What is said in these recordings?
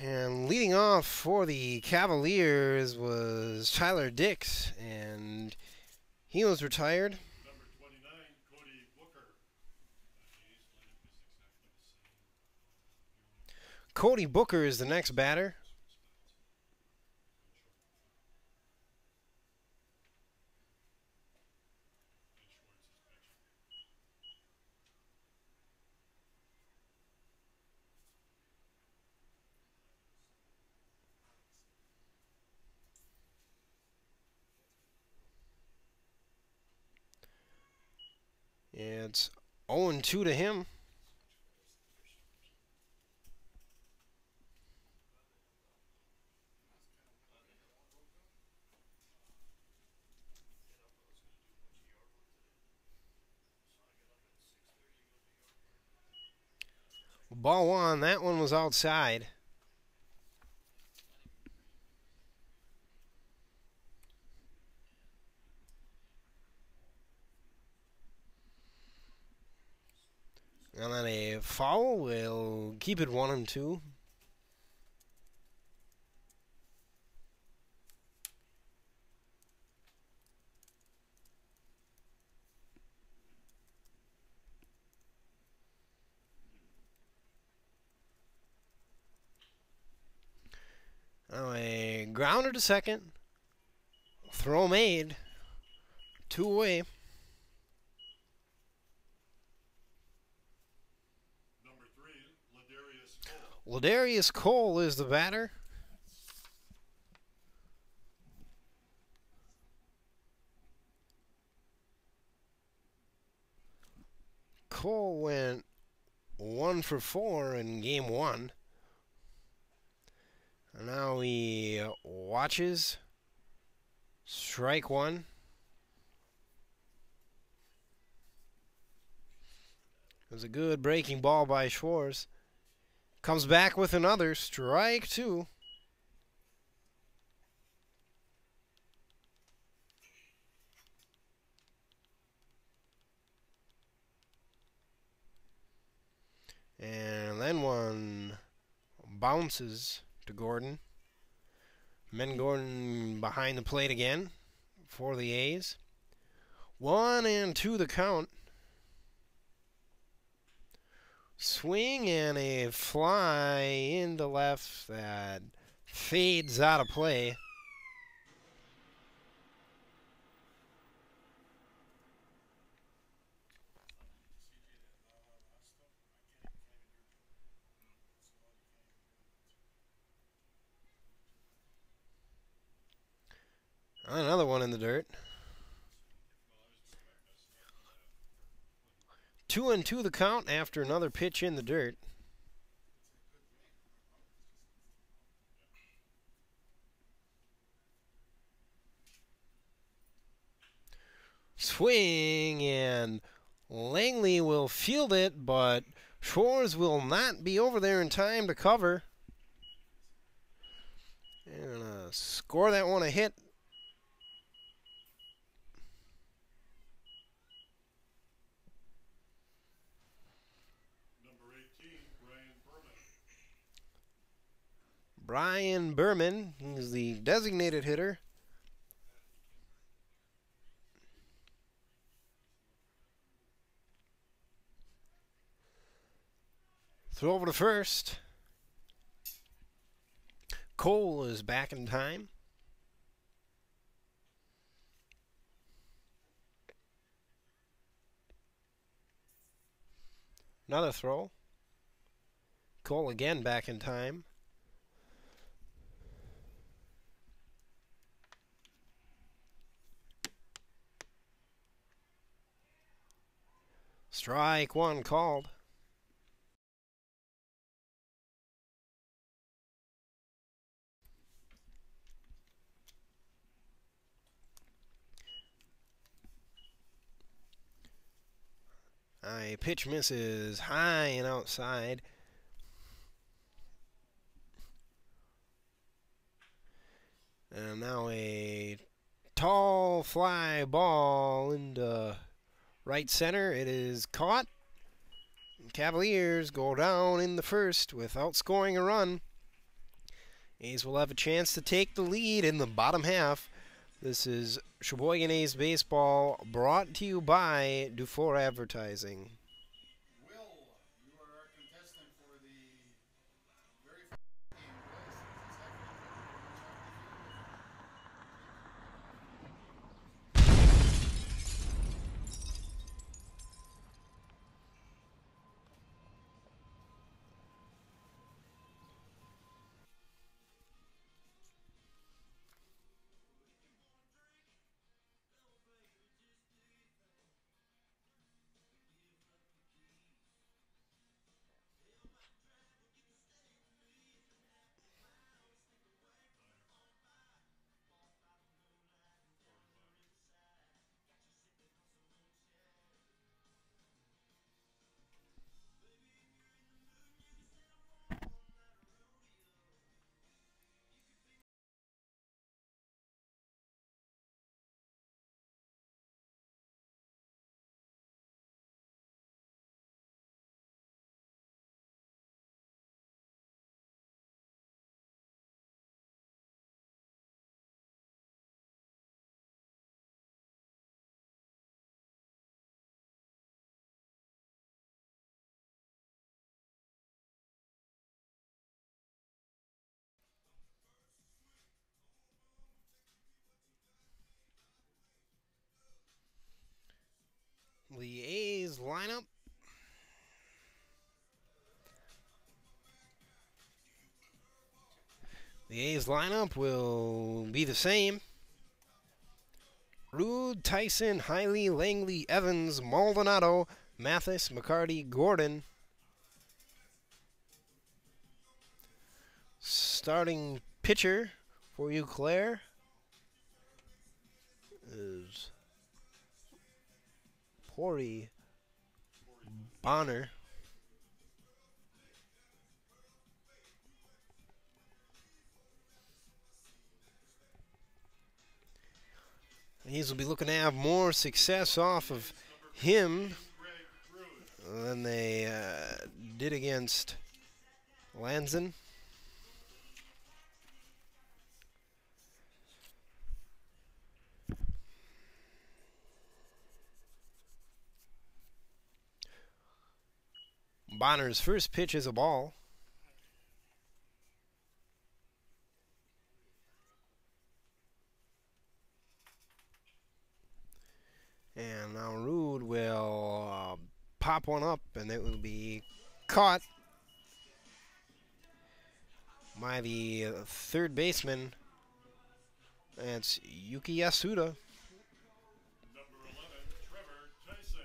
And leading off for the Cavaliers was Tyler Dix, and he was retired. Cody Booker is the next batter. It's 0-2 to him. Ball one, that one was outside. And then a foul will keep it 1-2. Now a grounder to second. Throw made. 2 away. Ladarius Cole is the batter. Cole went 1 for 4 in game 1. And now he watches. Strike 1. It was a good breaking ball by Schwartz. Comes back with another. Strike 2. And then one bounces to Gordon. Gordon behind the plate again for the A's. 1-2 the count. Swing and a fly into left that fades out of play. Another one in the dirt. 2-2 the count after another pitch in the dirt. Swing, and Langley will field it, but Schwartz will not be over there in time to cover. And score that one a hit. Brian Berman, he's the designated hitter. Throw over to first. Cole is back in time. Another throw. Cole again back in time. Strike one called. Pitch misses high and outside. And now a tall fly ball into right center. It is caught. Cavaliers go down in the first without scoring a run. A's will have a chance to take the lead in the bottom half. This is Sheboygan A's Baseball, brought to you by Dufour Advertising. Will, you are our contestant for the very first game. The A's lineup. The A's lineup will be the same. Rude, Tyson, Hiley, Langley, Evans, Maldonado, Mathis, McCarty, Gordon. Starting pitcher for you, Claire, is Pori Bonner. These will be looking to have more success off of him than they did against Lanzan. Bonner's first pitch is a ball. And now Rude will pop one up, and it will be caught by the third baseman. That's Yuki Yasuda. Number 11, Trevor Tyson.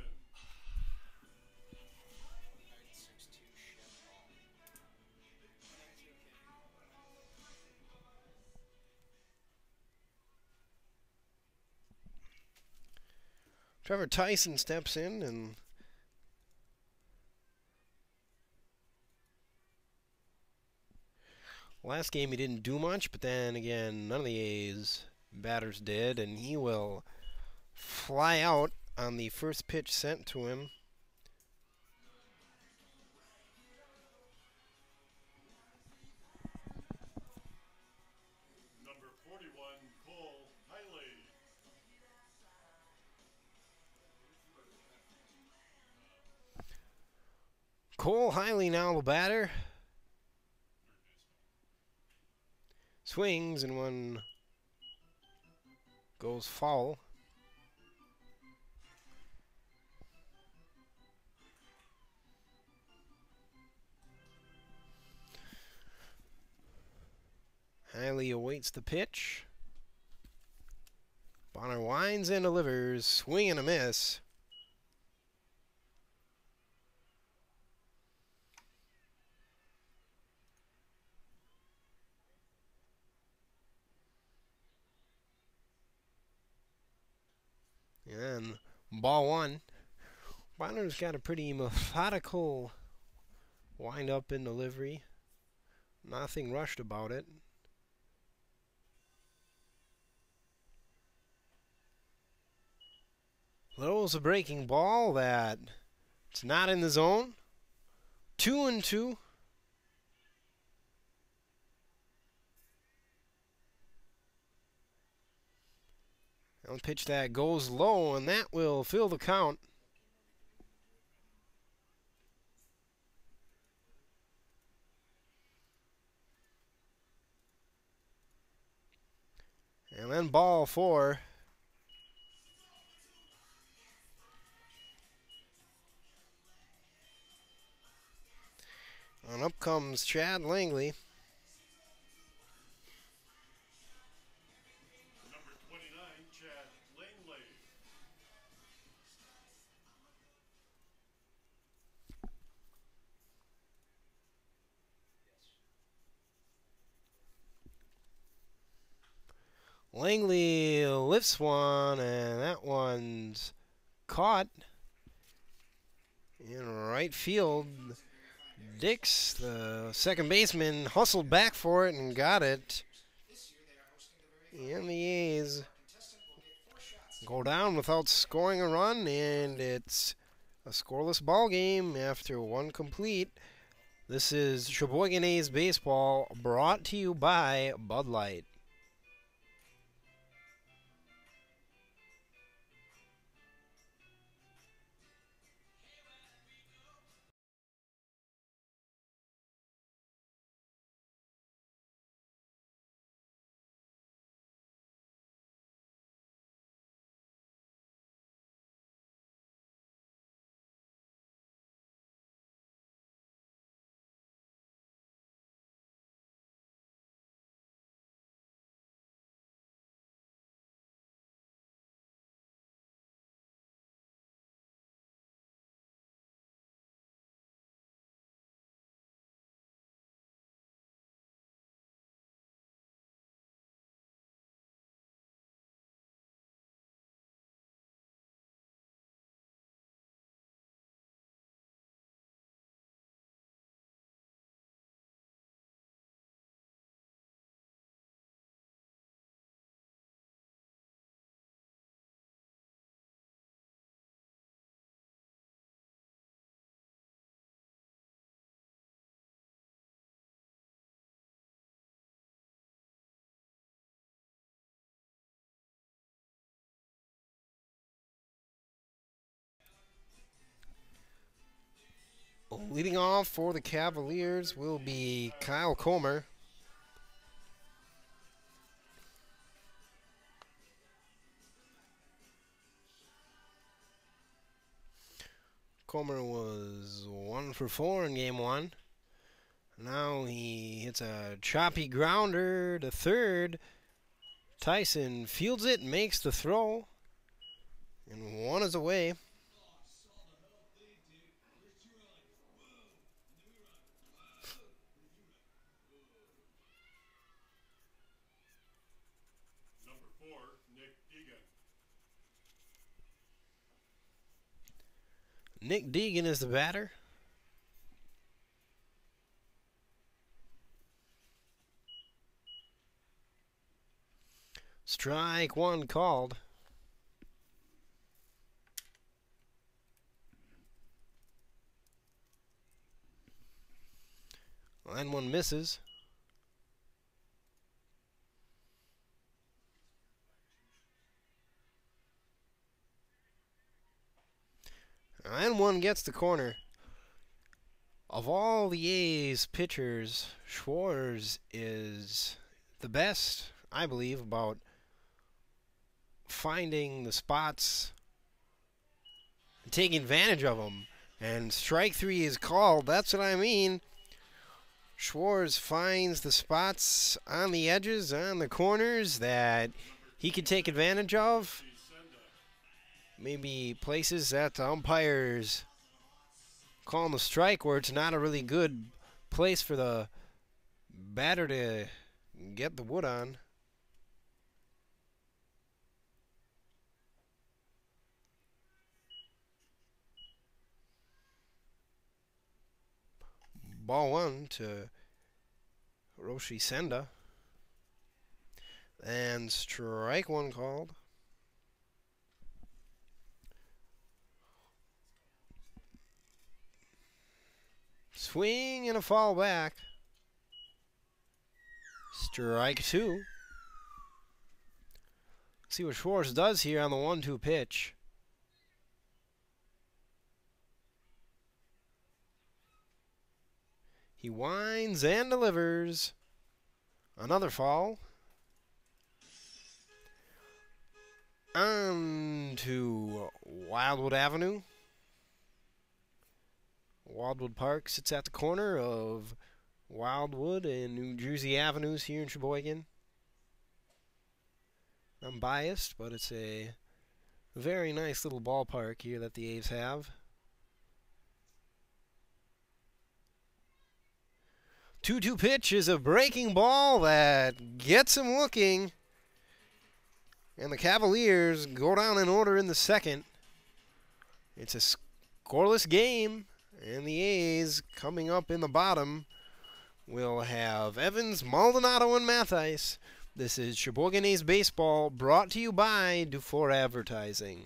Trevor Tyson steps in, and last game he didn't do much, but then again, none of the A's batters did, and he will fly out on the first pitch sent to him. Number 41, Cole Hiley. Cole Hiley now the batter. Swings, and one goes foul. Langley awaits the pitch. Bonner winds and delivers. Swing and a miss. And ball one. Bonner's got a pretty methodical wind up in delivery. Nothing rushed about it. Throws a breaking ball that it's not in the zone. 2-2. A pitch that goes low, and that will fill the count. And then ball four. And up comes Chad Langley. Number 29, Chad Langley. Langley lifts one, and that one's caught in right field. Dix, the second baseman, hustled back for it and got it. And the A's go down without scoring a run, and it's a scoreless ball game after one complete. This is Sheboygan A's baseball, brought to you by Bud Light. Leading off for the Cavaliers will be Kyle Comer. Comer was 1 for 4 in game one. Now he hits a choppy grounder to third. Tyson fields it, makes the throw, and one is away. Number 4, Nick Deegan. Nick Deegan is the batter. Strike one called. Line one misses. And one gets the corner. Of all the A's pitchers, Schwartz is the best, I believe, about finding the spots and taking advantage of them. And strike three is called. That's what I mean. Schwartz finds the spots on the edges, on the corners that he can take advantage of. Maybe places that the umpires calling the strike where it's not a really good place for the batter to get the wood on. Ball one to Roshi Senda. And strike one called. Swing and a fall back. Strike two. See what Schwartz does here on the 1-2 pitch. He winds and delivers. Another fall. On to Wildwood Avenue. Wildwood Park sits at the corner of Wildwood and New Jersey Avenues here in Sheboygan. I'm biased, but it's a very nice little ballpark here that the A's have. 2-2 pitch is a breaking ball that gets him looking. And the Cavaliers go down in order in the second. It's a scoreless game. And the A's coming up in the bottom will have Evans, Maldonado, and Mathice. This is Sheboygan A's Baseball brought to you by Dufour Advertising.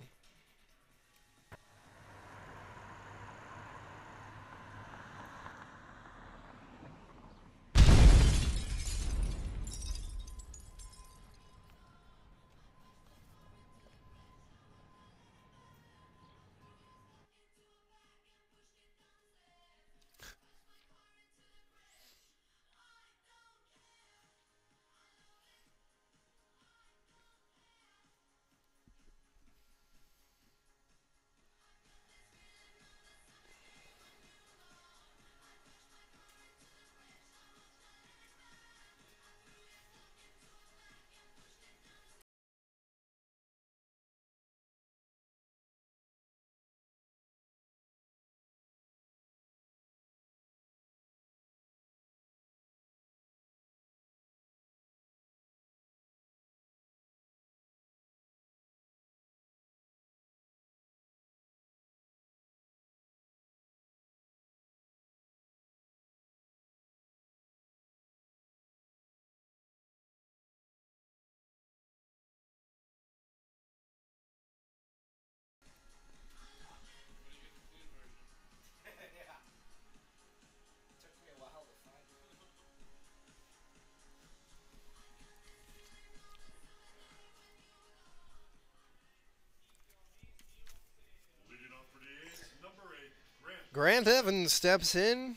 Leading off for the A's, number 8, Grant Evans steps in.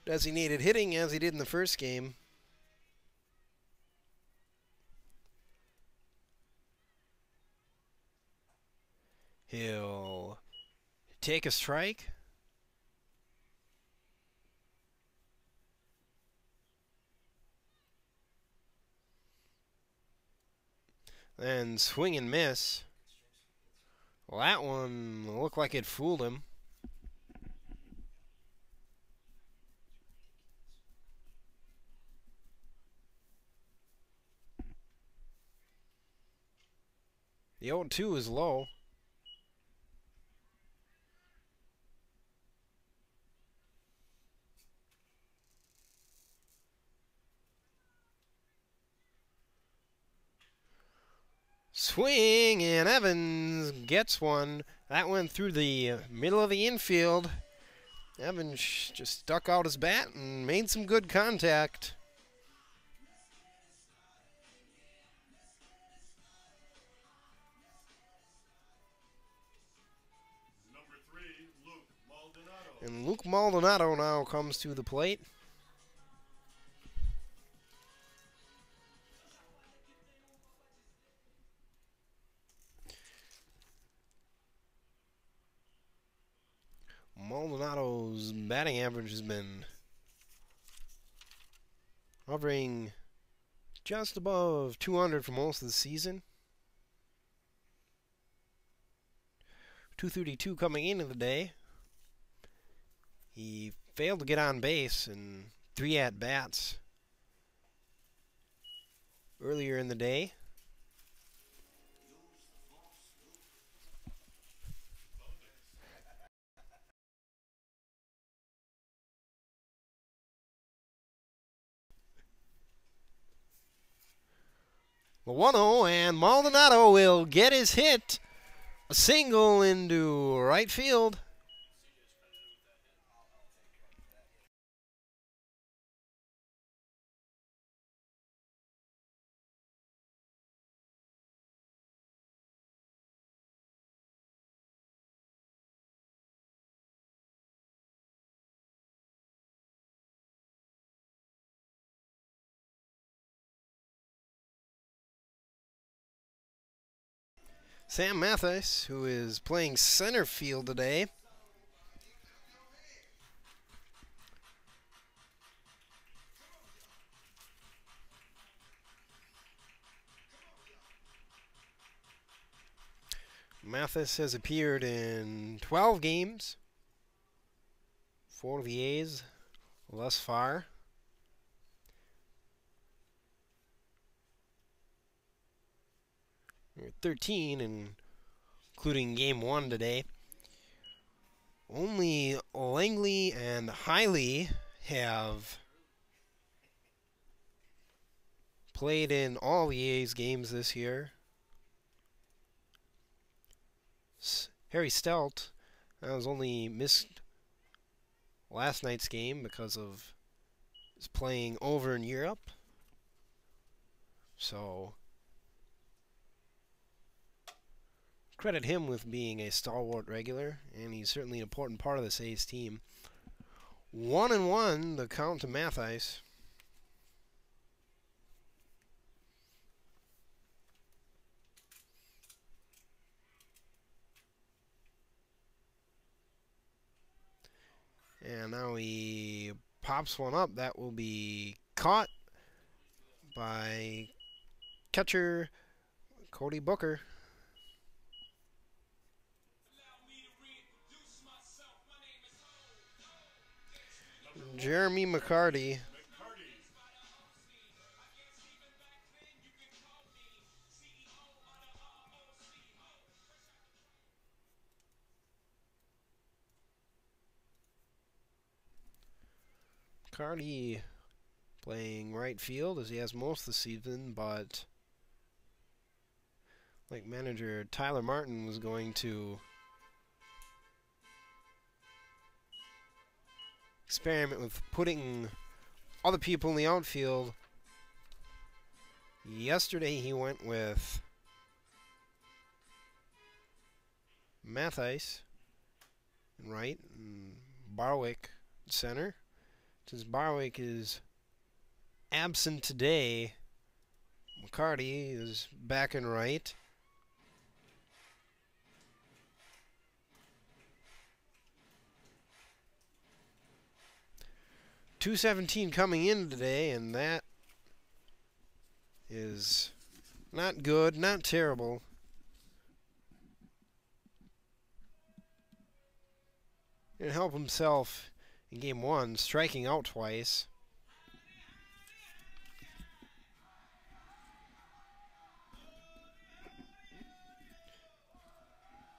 Designated hitting as he did in the first game. He'll take a strike. Then swing and miss. Well, that one looked like it fooled him. The 0-2 is low. Swing, and Evans gets one. That went through the middle of the infield. Evans just stuck out his bat and made some good contact. number 3, Luke Maldonado. And Luke Maldonado now comes to the plate. Maldonado's batting average has been hovering just above 200 for most of the season. 232 coming into the day. He failed to get on base in 3 at-bats earlier in the day. The 1-0, and Maldonado will get his hit. A single into right field. Sam Mathis, who is playing center field today. Mathis has appeared in 12 games for the A's thus far. We're at 13, including game 1 today. Only Langley and Hiley have played in all the A's games this year. Harry Stelt has only missed last night's game because of his playing over in Europe. So credit him with being a stalwart regular, and he's certainly an important part of this A's team. 1-1, the count to Mathis. And now he pops one up. That will be caught by catcher Cody Booker. Jeremy McCarty. McCarty playing right field as he has most of the season, but like manager Tyler Martin was going to experiment with putting other people in the outfield. Yesterday he went with Mathis in right and Barwick in center. Since Barwick is absent today, McCarty is back in right. .217 coming in today, and that is not good, not terrible. Didn't help himself in game 1, striking out twice.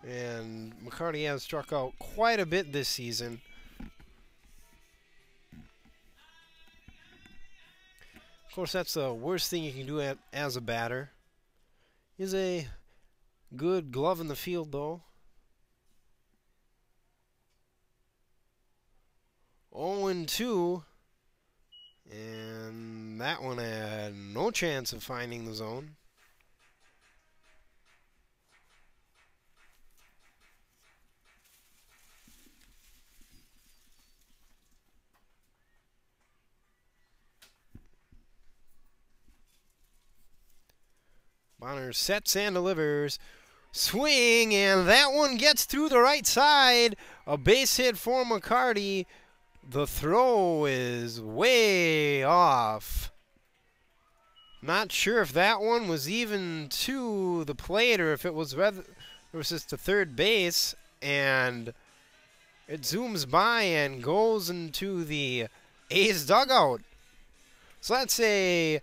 And McCarty has struck out quite a bit this season. Of course, that's the worst thing you can do as a batter. Is a good glove in the field, though. 0-2. And that one had no chance of finding the zone. Bonner sets and delivers. Swing, and that one gets through the right side. A base hit for McCarty. The throw is way off. Not sure if that one was even to the plate or if it was just to third base. And it zooms by and goes into the A's dugout. So that's a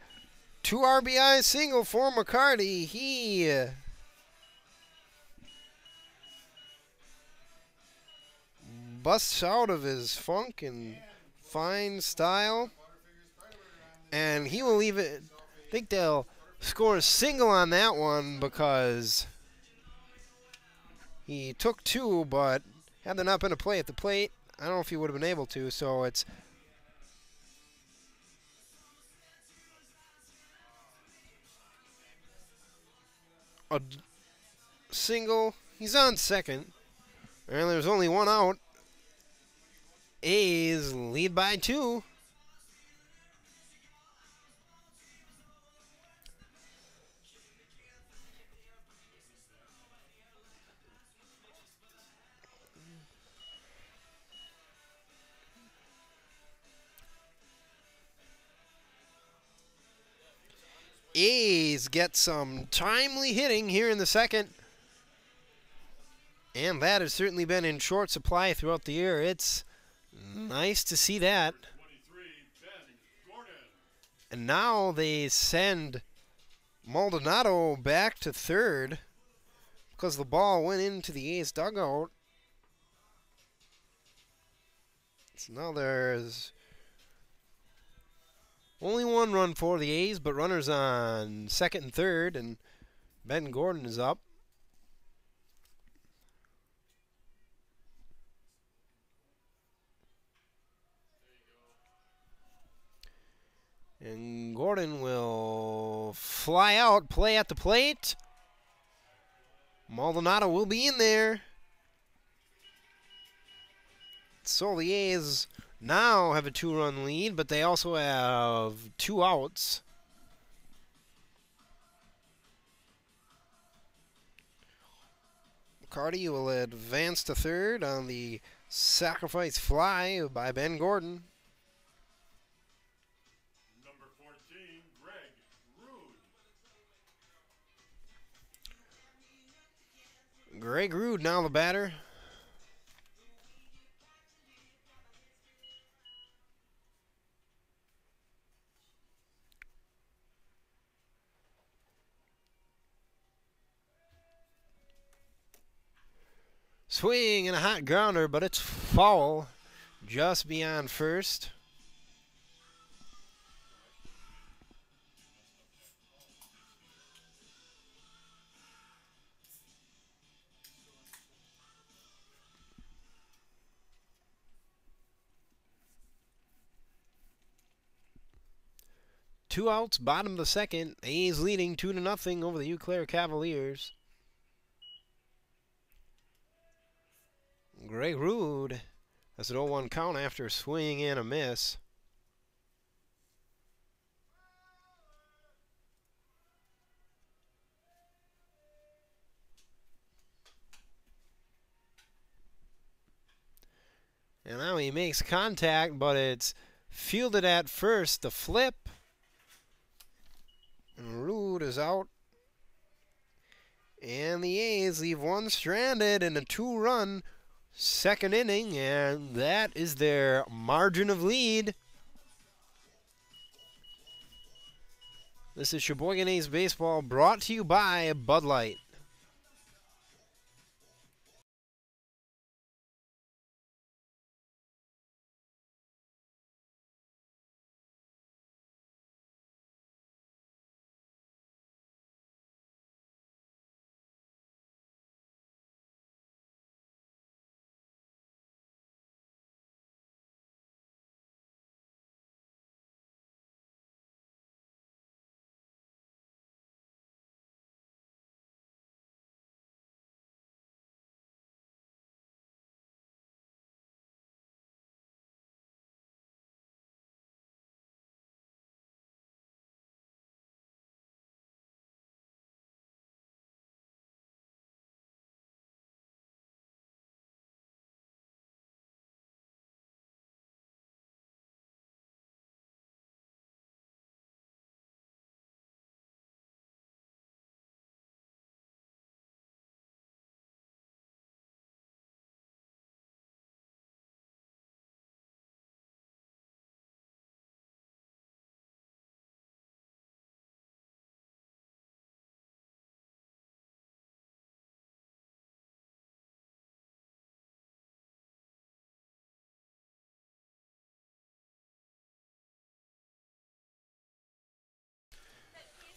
2 RBI single for McCarty. He busts out of his funk in fine style. And he will leave it. I think they'll score a single on that one because he took 2, but had there not been a play at the plate, I don't know if he would have been able to. So it's a single. He's on second. And there's only 1 out. A's lead by 2. A's get some timely hitting here in the second. And that has certainly been in short supply throughout the year. It's nice to see that. 23, Ben Gordon. And now they send Maldonado back to third because the ball went into the A's dugout. So now there's only 1 run for the A's, but runners on second and third, and Ben Gordon is up. And Gordon will fly out, play at the plate. Maldonado will be in there. So the A's now have a 2-run lead, but they also have 2 outs. McCarty will advance to third on the sacrifice fly by Ben Gordon. Number 14, Greg Rude. Greg Rude now the batter. Swing and a hot grounder, but it's foul just beyond first. Two outs, bottom of the second. A's leading 2-0 over the Eau Claire Cavaliers. Greg Rude has an 0-1 count after a swing and a miss. And now he makes contact, but it's fielded at first. The flip. And Rude is out. And the A's leave 1 stranded in a 2-run second inning, and that is their margin of lead. This is Sheboygan A's Baseball brought to you by Bud Light.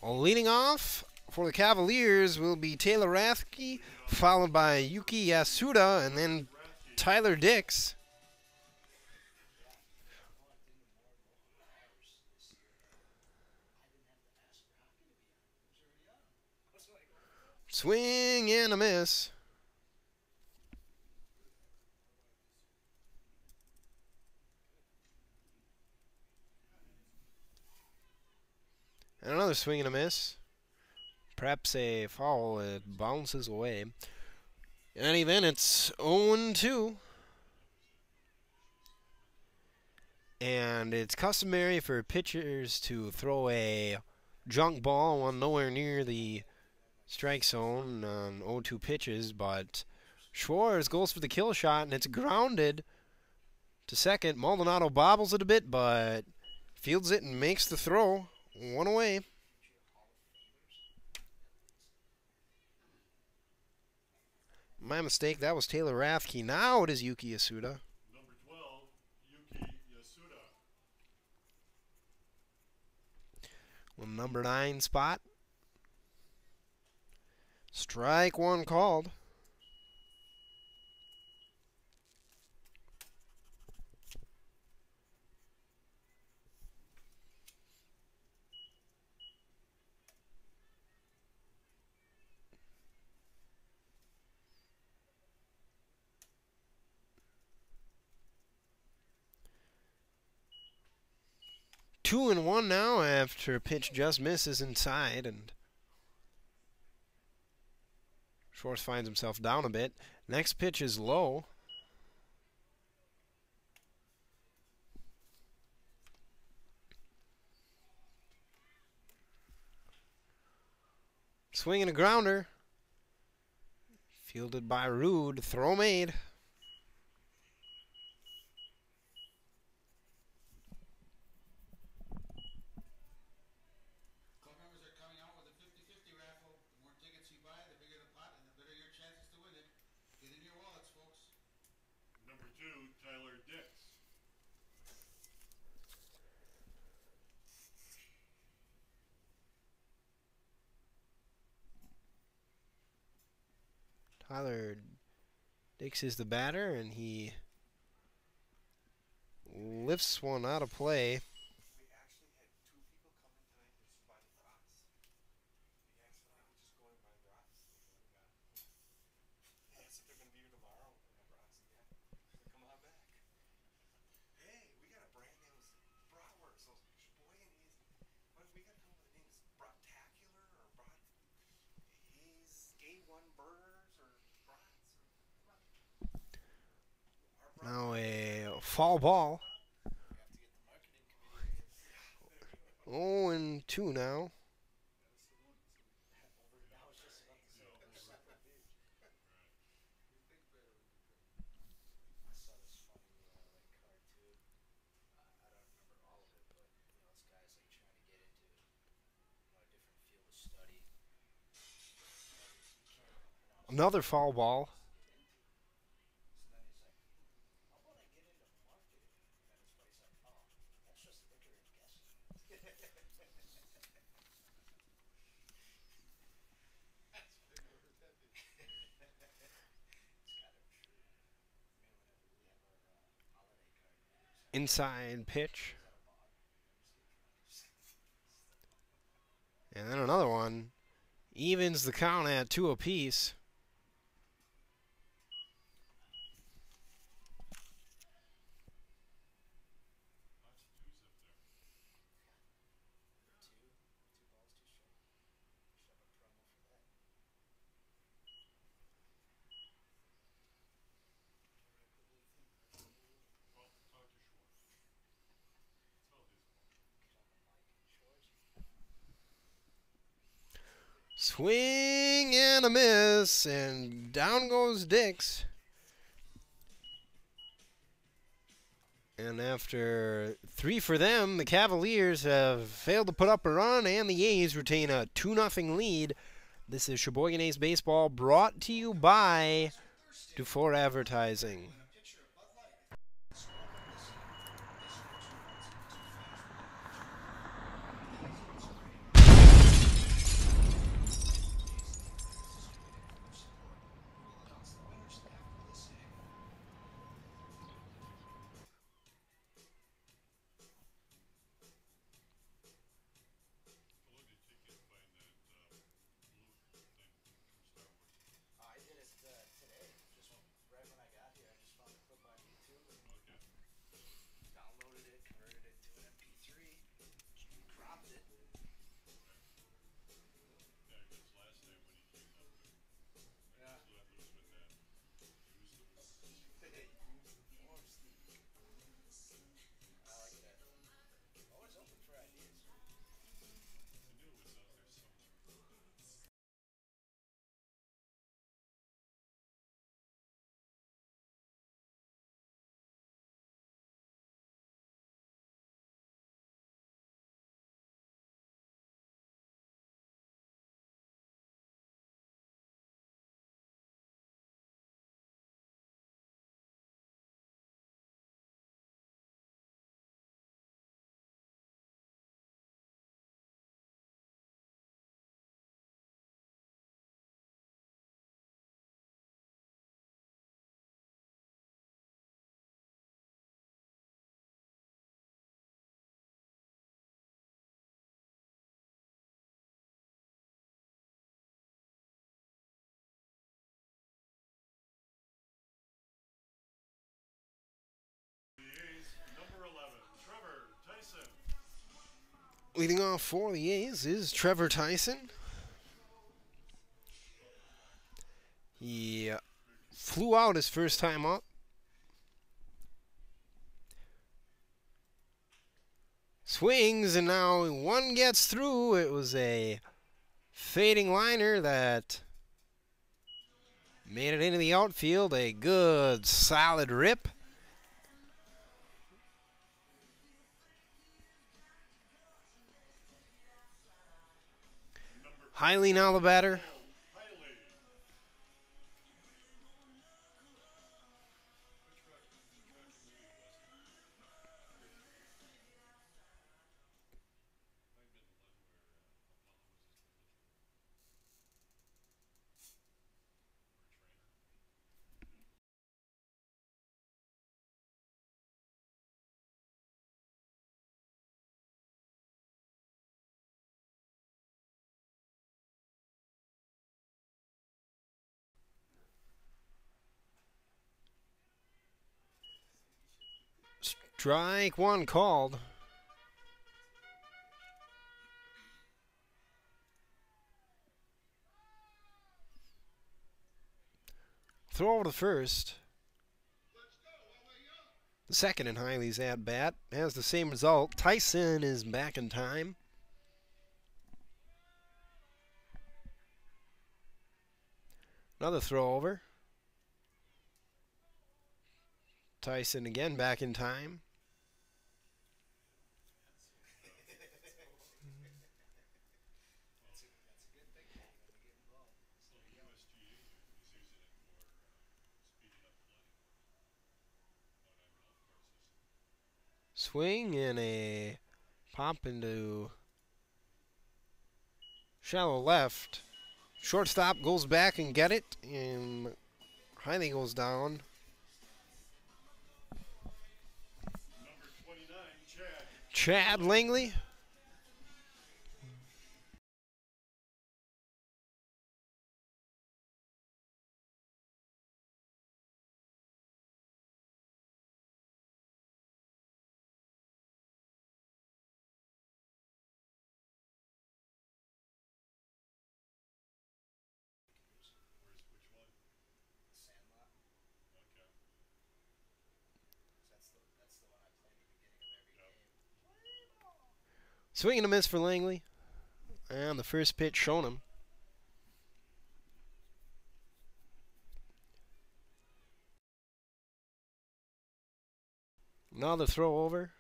Leading off for the Cavaliers will be Taylor Rathke, followed by Yuki Yasuda, and then Tyler Dix. Swing and a miss. And another swing and a miss. Perhaps a foul. It bounces away. In any event, it's 0-2. And it's customary for pitchers to throw a junk ball when nowhere near the strike zone on 0-2 pitches, but Schwartz goes for the kill shot, and it's grounded to second. Maldonado bobbles it a bit, but fields it and makes the throw. One away. My mistake, that was Taylor Rathke. Now it is Yuki Yasuda. Number 12, Yuki Yasuda. Well, number 9 spot. Strike one called. Two and one now after a pitch just misses inside, and Schwartz finds himself down a bit. Next pitch is low. Swinging a grounder. Fielded by Rude. Throw made. Club members are coming out with a 50-50 raffle. The more tickets you buy, the bigger the pot and the better your chances to win it. Get in your wallets, folks. Number 2, Tyler Dix. Tyler Dix is the batter, and he lifts one out of play. We actually had 2 people come in tonight to spot rocks. We actually were just going by rocks. Yeah, so they're going to be here tomorrow. Rocks again. So come on back. Hey, we got a brand name Bratwurst. So Sheboygan is. What we got to come up with the names? Bratacular or Brat? He's A1 Burgers or Brats? Now a foul ball. 0-2 now. Another foul ball. Inside pitch. And then another one. Evens the count at 2 apiece. Swing and a miss, and down goes Dix. And after 3 for them, the Cavaliers have failed to put up a run, and the A's retain a 2-0 lead. This is Sheboygan A's Baseball, brought to you by Dufour Advertising. downloaded it, converted it to an MP3, cropped it. Yeah, because last time when he came up there, Yeah. I just let loose with that. Use the force. Hey, use the force. I like that. Always open for ideas. I knew it was out there somewhere. The A's, number 11, Trevor Tyson. Leading off for the A's is Trevor Tyson. He flew out his first time up. Swings, and now one gets through. It was a fading liner that made it into the outfield. A good, solid rip. Hiley now the batter. Hiley. Strike one called. Throw over to first. The second in Hiley's at bat has the same result. Tyson is back in time. Another throw over. Tyson again back in time. That's a good thing when you get involved. So the USGA is using it for speeding up playing out on golf courses. Swing and a pop into shallow left. Shortstop goes back and get it, and Hiley goes down. Number 29, Chad. Chad Langley. Which one? Sandlot. Okay. That's the one I play in the beginning of every game. Swing and a miss for Langley. And the first pitch shown him. Another throw over.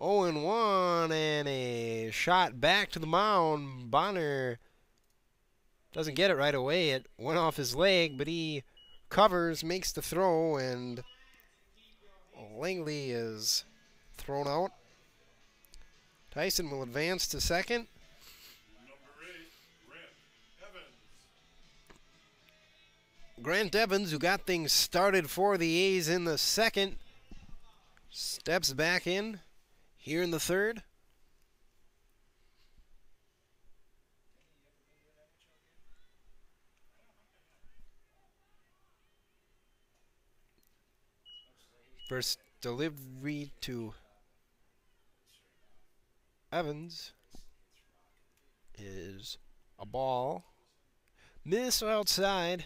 Oh, and 1, and a shot back to the mound. Bonner doesn't get it right away. It went off his leg, but he covers, makes the throw, and Langley is thrown out. Tyson will advance to second. Number 8, Grant Evans. Grant Evans, who got things started for the A's in the second, steps back in. here in the third. First delivery to Evans is a ball. Miss outside.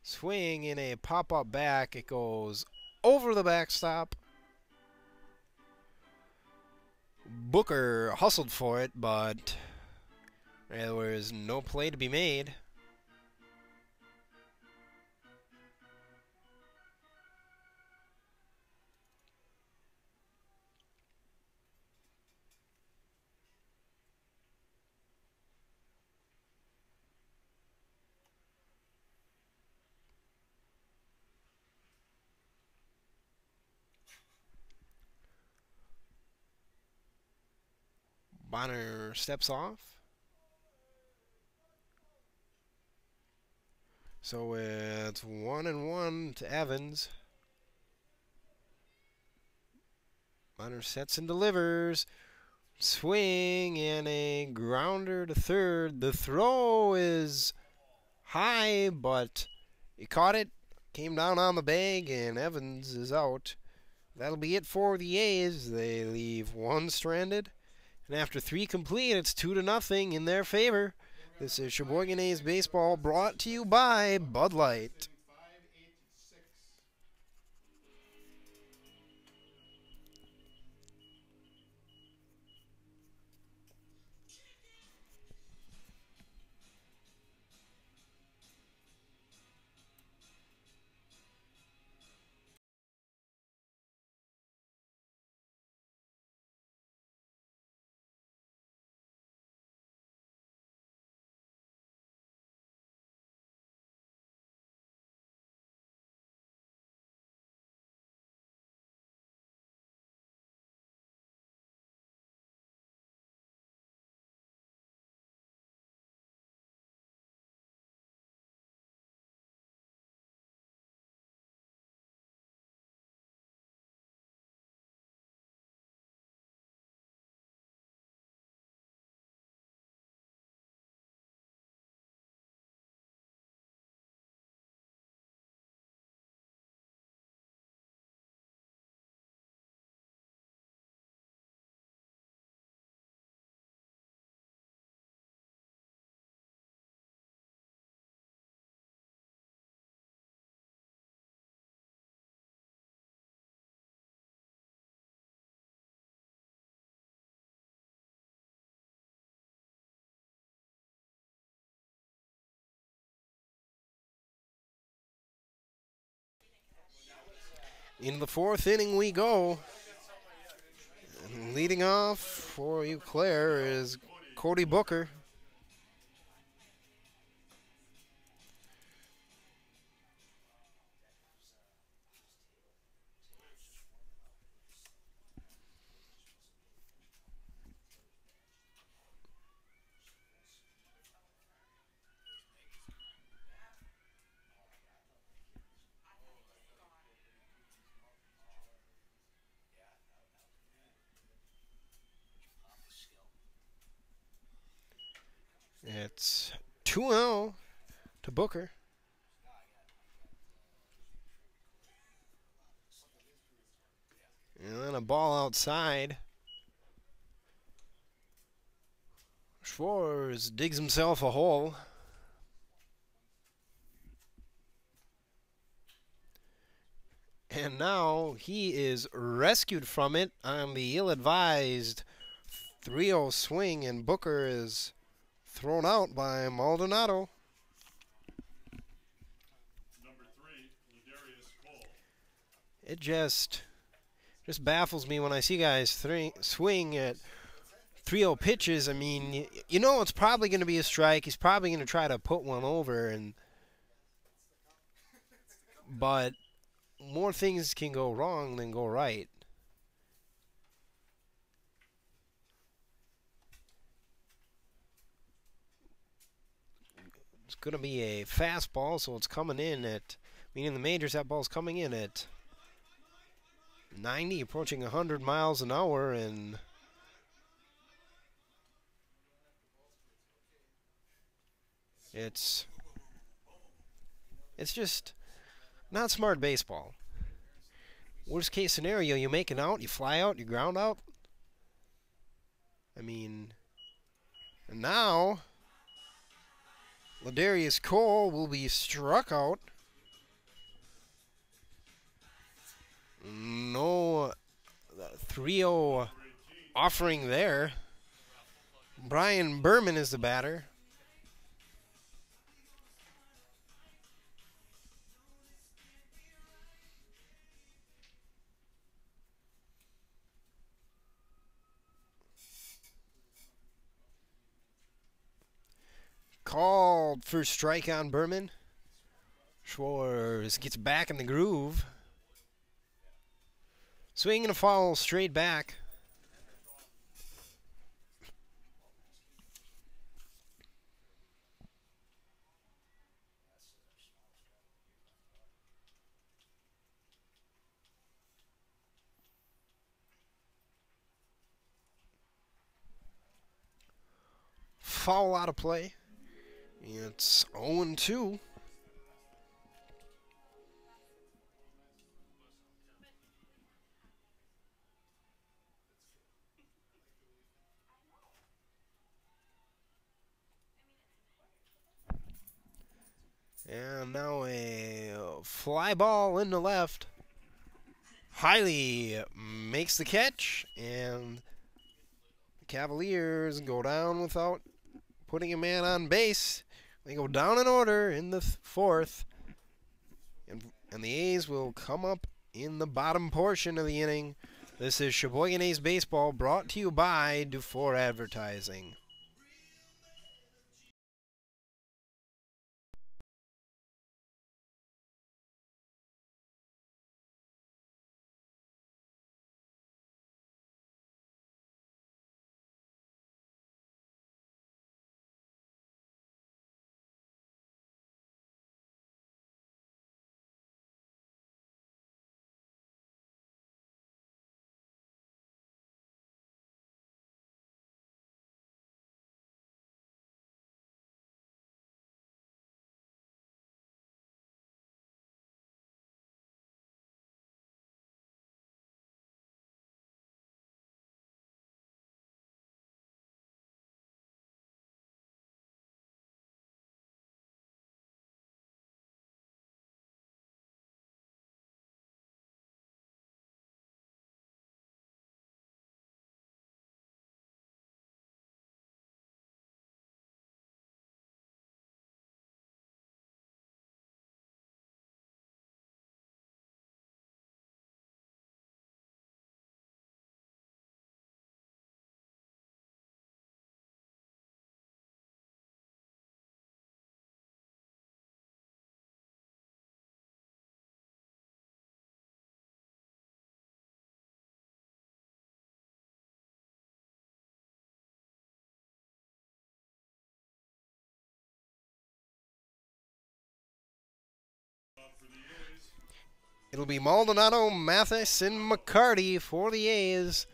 Swing in a pop-up back. It goes over the backstop. Booker hustled for it, but there was no play to be made. Bonner steps off. So it's 1-1 to Evans. Bonner sets and delivers. Swing and a grounder to third. The throw is high, but he caught it. Came down on the bag, and Evans is out. That'll be it for the A's. They leave one stranded. And after 3 complete, it's 2-0 in their favor. This is Sheboygan A's Baseball brought to you by Bud Light. 586. In the 4th inning we go. And leading off for Eau Claire is Cody Booker. It's 2-0 to Booker. And then a ball outside. Schwartz digs himself a hole. And now he is rescued from it on the ill-advised 3-0 swing, and Booker is thrown out by Maldonado. Number 3, Ladarius Cole. It just baffles me when I see guys swing at 3-0 pitches. I mean, you know it's probably going to be a strike. He's probably going to try to put one over, but more things can go wrong than go right. going to be a fastball, so it's coming in at, meaning the majors, that ball's coming in at 90, approaching 100 miles an hour, and it's just not smart baseball. Worst case scenario, you make an out, you fly out, you ground out. I mean, and now Ladarius Cole will be struck out. No 3-0 offering there. Brian Berman is the batter. Called for strike on Berman. Schwartz gets back in the groove. Swing and a foul straight back. Foul out of play. It's 0-2. And now a fly ball into left. Hiley makes the catch, and the Cavaliers go down without putting a man on base. They go down in order in the fourth, and the A's will come up in the bottom portion of the inning. This is Sheboygan A's Baseball, brought to you by Dufour Advertising. It'll be Maldonado, Mathis, and McCarty for the A's.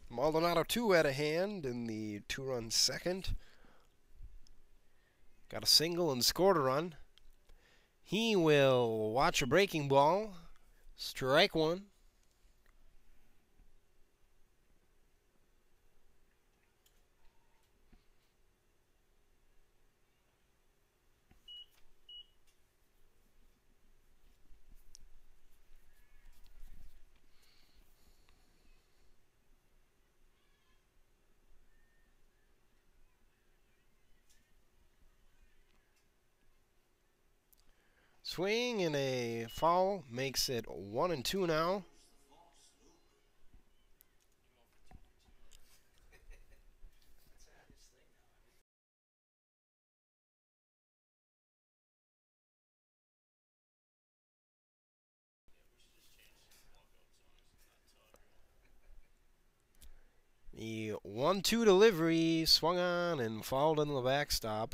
Maldonado 2 at a hand in the 2-run second. Got a single and scored a run. He will watch a breaking ball. Strike one. Swing and a foul makes it 1-2 now. 1-2 delivery, swung on and fouled into the backstop.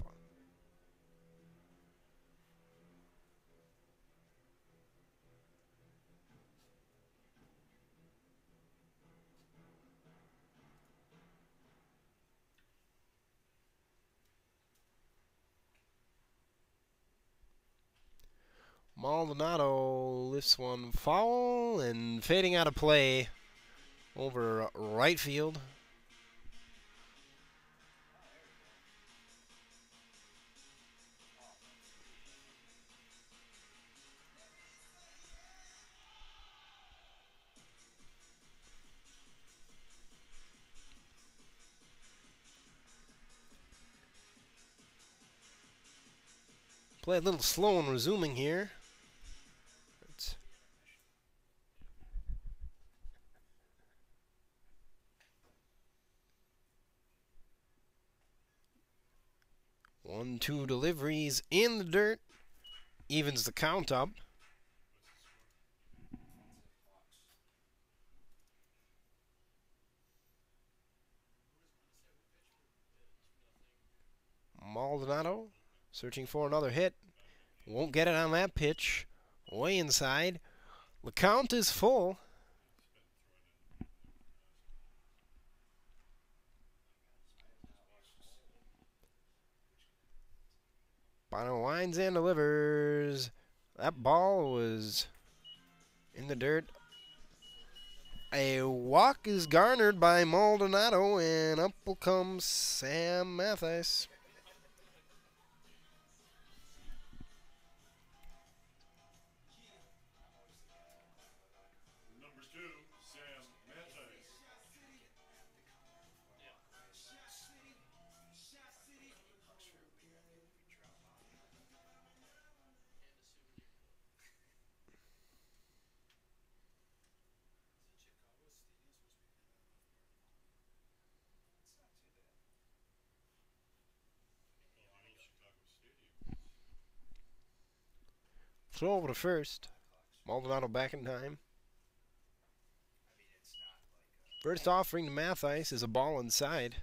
Maldonado lifts one foul and fading out of play over right field. Play a little slow and resuming here. It's 1-2 deliveries in the dirt. Evens the count up. Maldonado searching for another hit. Won't get it on that pitch. Way inside. The count is full. Bono winds and delivers. That ball was in the dirt. A walk is garnered by Maldonado, and up will come Sam Mathis. Number 2, Sam Mattis. Well, I know Chicago Stadium. Throw over to first. Maldonado back in time. First offering to Mathis is a ball inside.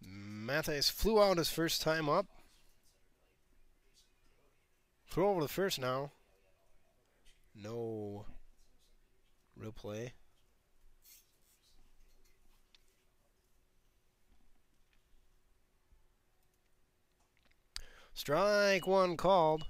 Mathis flew out his first time up. Throw over to first now. No real play. Strike one called.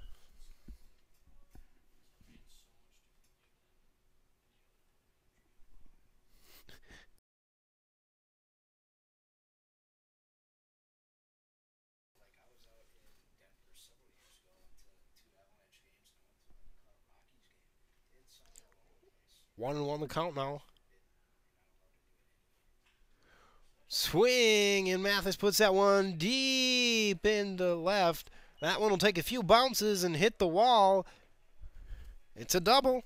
One and one the count now. Swing, and Mathis puts that one deep into left. That one will take a few bounces and hit the wall. It's a double.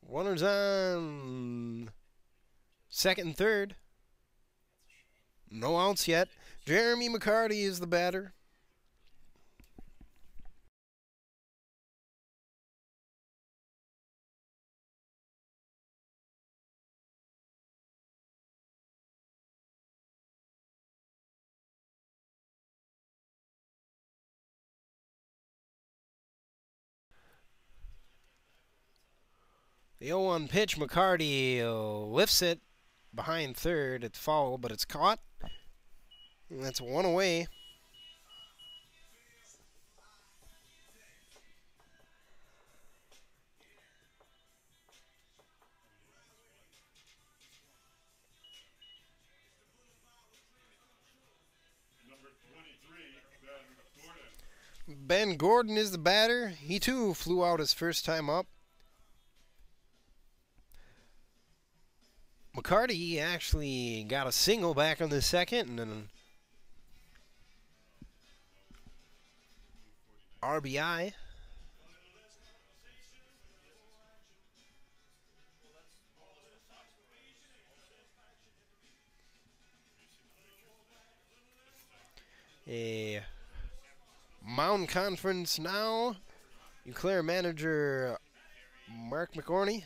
Runners on second and third. No outs yet. Jeremy McCarty is the batter. The 0-1 pitch, McCarty lifts it behind third. It's foul, but it's caught. And that's one away. Ben Gordon is the batter. He too flew out his first time up. McCarty actually got a single back on the second and an RBI. A Mountain Conference now. Eclair manager Mark McCorney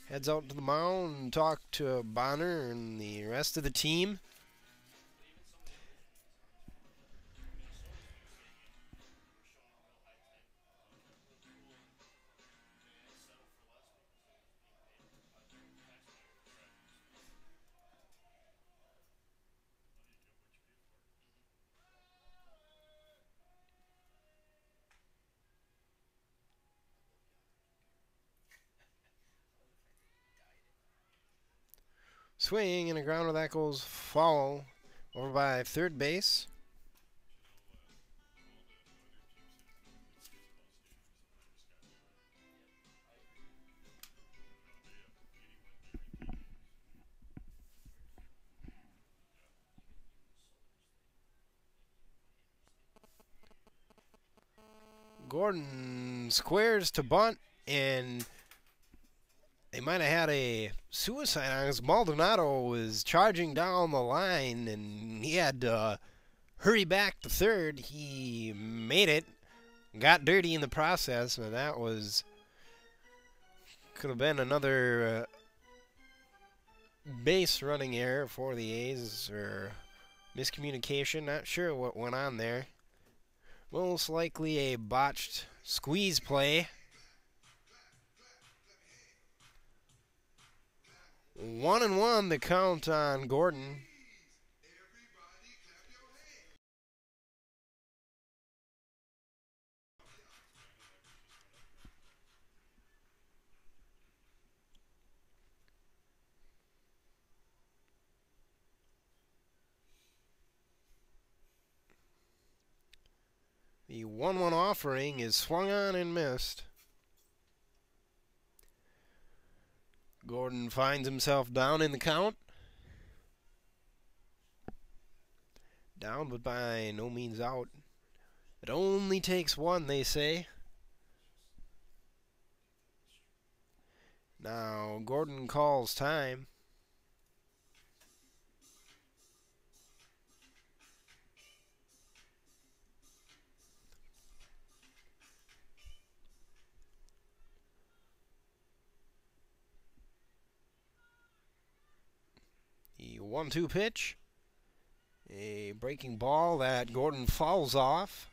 heads out to the mound and talk to Bonner and the rest of the team. Swing and a grounder that goes foul over by third base. Gordon squares to bunt, and they might have had a suicide on us. Maldonado was charging down the line, and he had to hurry back to third. He made it, got dirty in the process, and that was could have been another base running error for the A's or miscommunication. Not sure what went on there. Most likely a botched squeeze play. 1-1 the count on Gordon. The 1-1 offering is swung on and missed. Gordon finds himself down in the count. Down, but by no means out. It only takes one, they say. Now, Gordon calls time. The 1-2 pitch. A breaking ball that Gordon fouls off.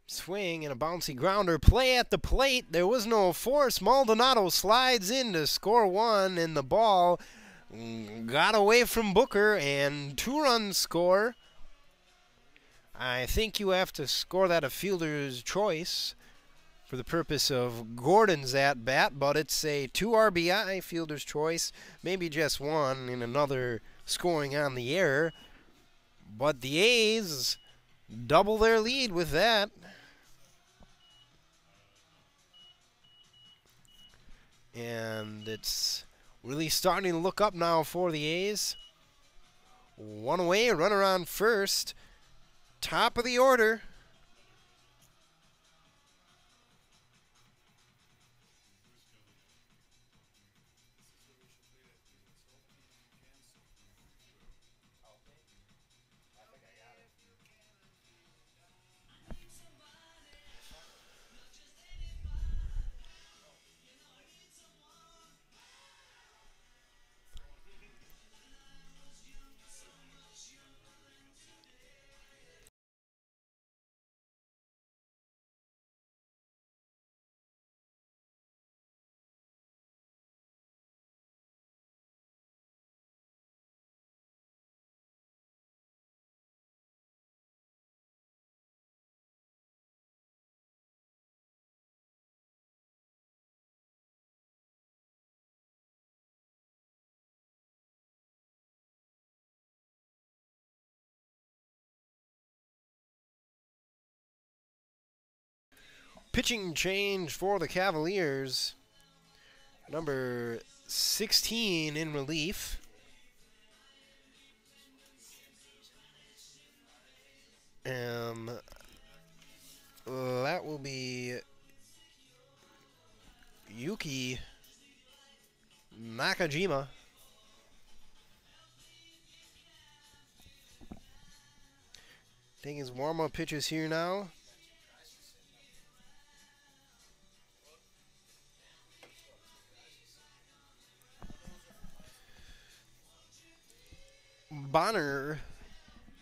Swing and a bouncy grounder. Play at the plate. There was no force. Maldonado slides in to score one, and the ball got away from Booker, and 2-run score. I think you have to score that a fielder's choice for the purpose of Gordon's at-bat, but it's a 2 RBI fielder's choice, maybe just one in another scoring on the error. But the A's double their lead with that. And it's really starting to look up now for the A's. One away, runner on first. Top of the order. Pitching change for the Cavaliers. Number 16 in relief. That will be Yuki Nakajima. Taking his warm-up pitches here now. Bonner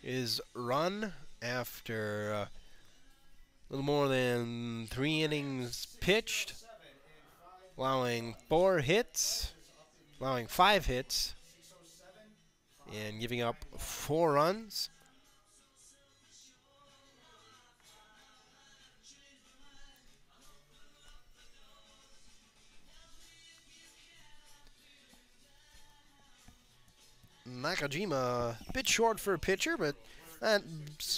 is run after a little more than 3 innings pitched, allowing 4 hits, allowing 5 hits, and giving up 4 runs. Nakajima, a bit short for a pitcher, but that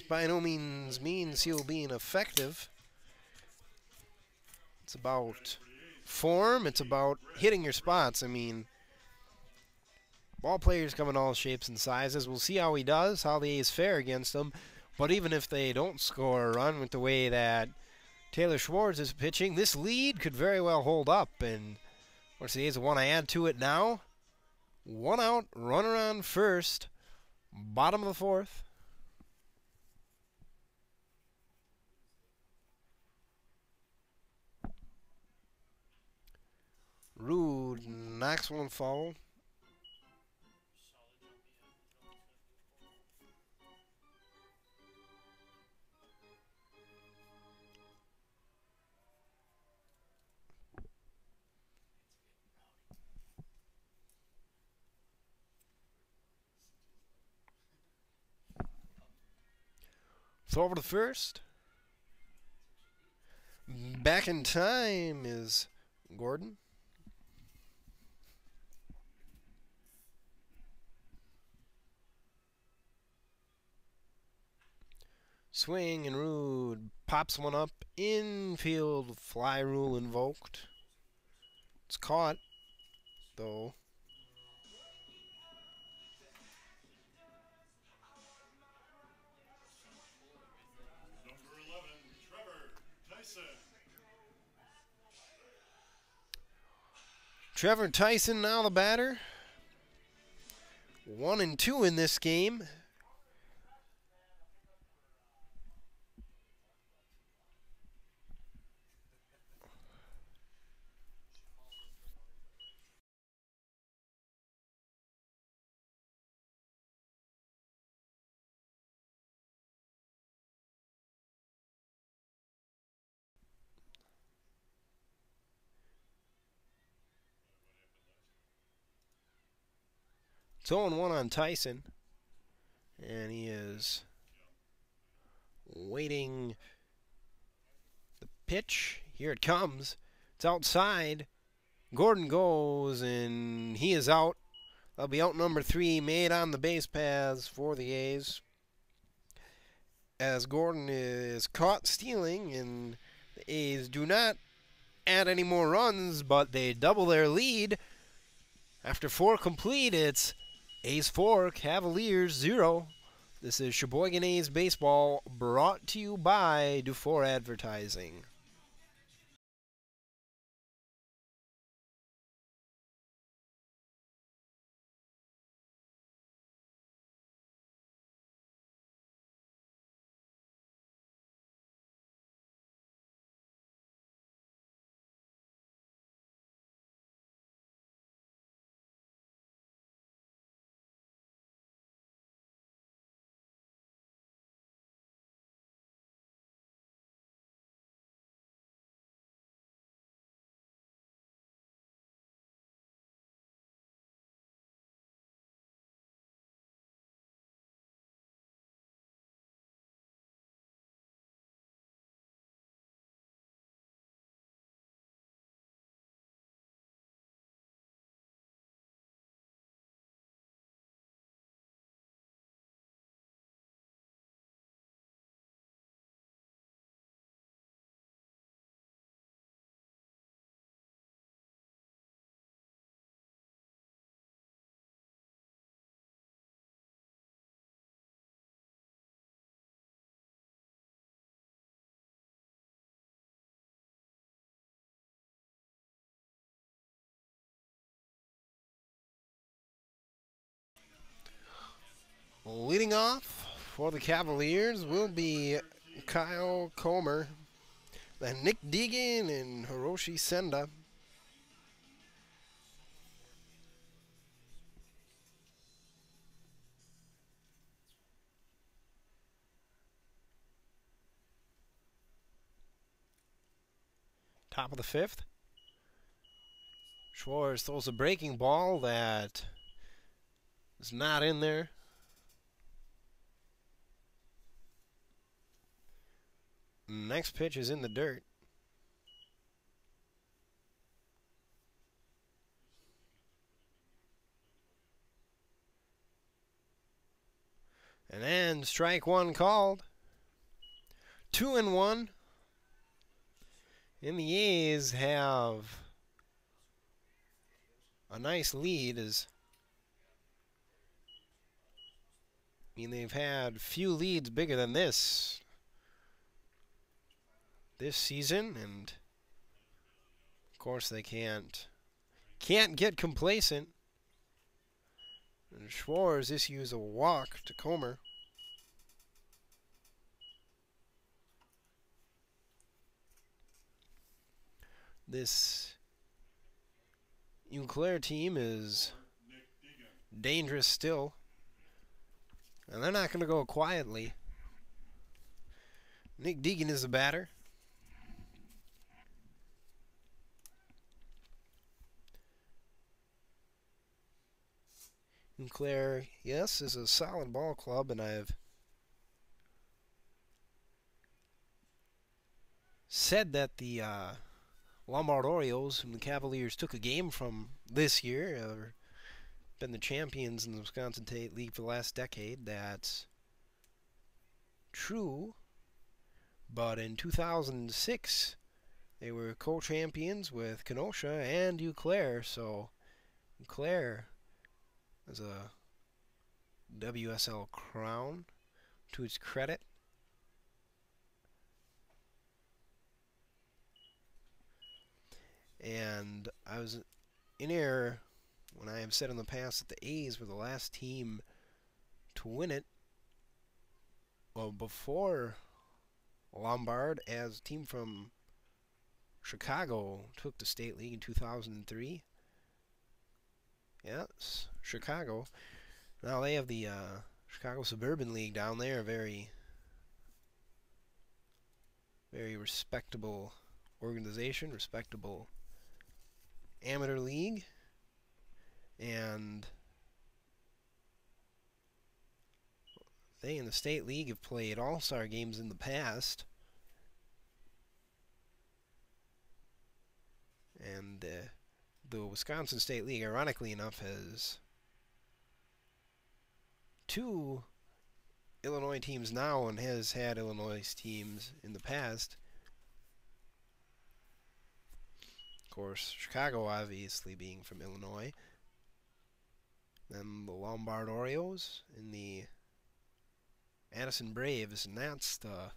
by no means means he'll be ineffective. It's about form. It's about hitting your spots. I mean, ball players come in all shapes and sizes. We'll see how he does, how the A's fare against them. But even if they don't score a run with the way that Taylor Schwartz is pitching, this lead could very well hold up. And what's the A's want to add to it now? 1 out, runner on first, bottom of the 4th. Rude knocks one foul. Throw over to first. Back in time is Gordon. Swing and Rude pops one up. Infield fly rule invoked. It's caught, though. Number 11, Trevor Tyson. Trevor Tyson now the batter. 1 and 2 in this game. It's 0-1 on Tyson. And he is waiting the pitch. Here it comes. It's outside. Gordon goes, and he is out. That'll be out number 3, made on the base paths for the A's. As Gordon is caught stealing, and the A's do not add any more runs, but they double their lead. After 4 complete, it's A's 4, Cavaliers 0. This is Sheboygan A's Baseball, brought to you by Dufour Advertising. Leading off for the Cavaliers will be Kyle Comer, then Nick Deegan and Hiroshi Senda. Top of the fifth. Schwartz throws a breaking ball that is not in there. Next pitch is in the dirt. And then strike one called. 2-1. And the A's have a nice lead. They've had few leads bigger than this season, and of course they can't get complacent. And Schwartz issues a walk to Comer. This Eau Claire team is dangerous still, and they're not going to go quietly. Nick Deegan is the batter. Eau Claire, yes, is a solid ball club, and I've said that the Lombard Orioles, whom the Cavaliers took a game from this year, have been the champions in the Wisconsin State League for the last decade. That's true, but in 2006, they were co-champions with Kenosha and Eau Claire, so Eau Claire has a WSL crown to its credit. And I was in error when I have said in the past that the A's were the last team to win it. Well, before Lombard, as a team from Chicago took the state league in 2003. Yes, Chicago. Now they have the Chicago Suburban League down there, very, very respectable organization, respectable amateur league, and they in the state league have played all-star games in the past, and the Wisconsin State League, ironically enough, has two Illinois teams now and has had Illinois teams in the past. Of course, Chicago obviously being from Illinois. Then the Lombard Orioles and the Addison Braves, and that's the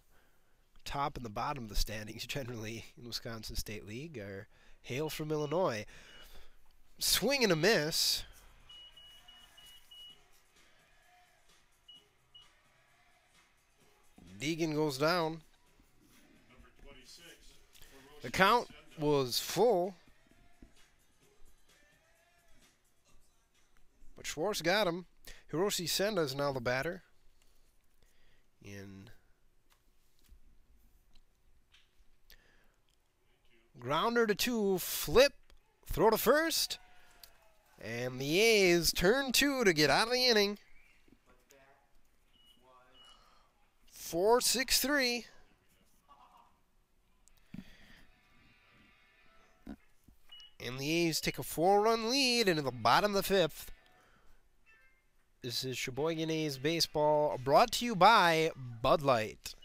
top and the bottom of the standings generally in Wisconsin State League, are hail from Illinois. Swing and a miss. Deegan goes down. The count was full, but Schwartz got him. Hiroshi Senda is now the batter. In grounder to two, flip, throw to first, and the A's turn two to get out of the inning. 4-6-3. And the A's take a 4-run lead into the bottom of the fifth. This is Sheboygan A's baseball, brought to you by Bud Light.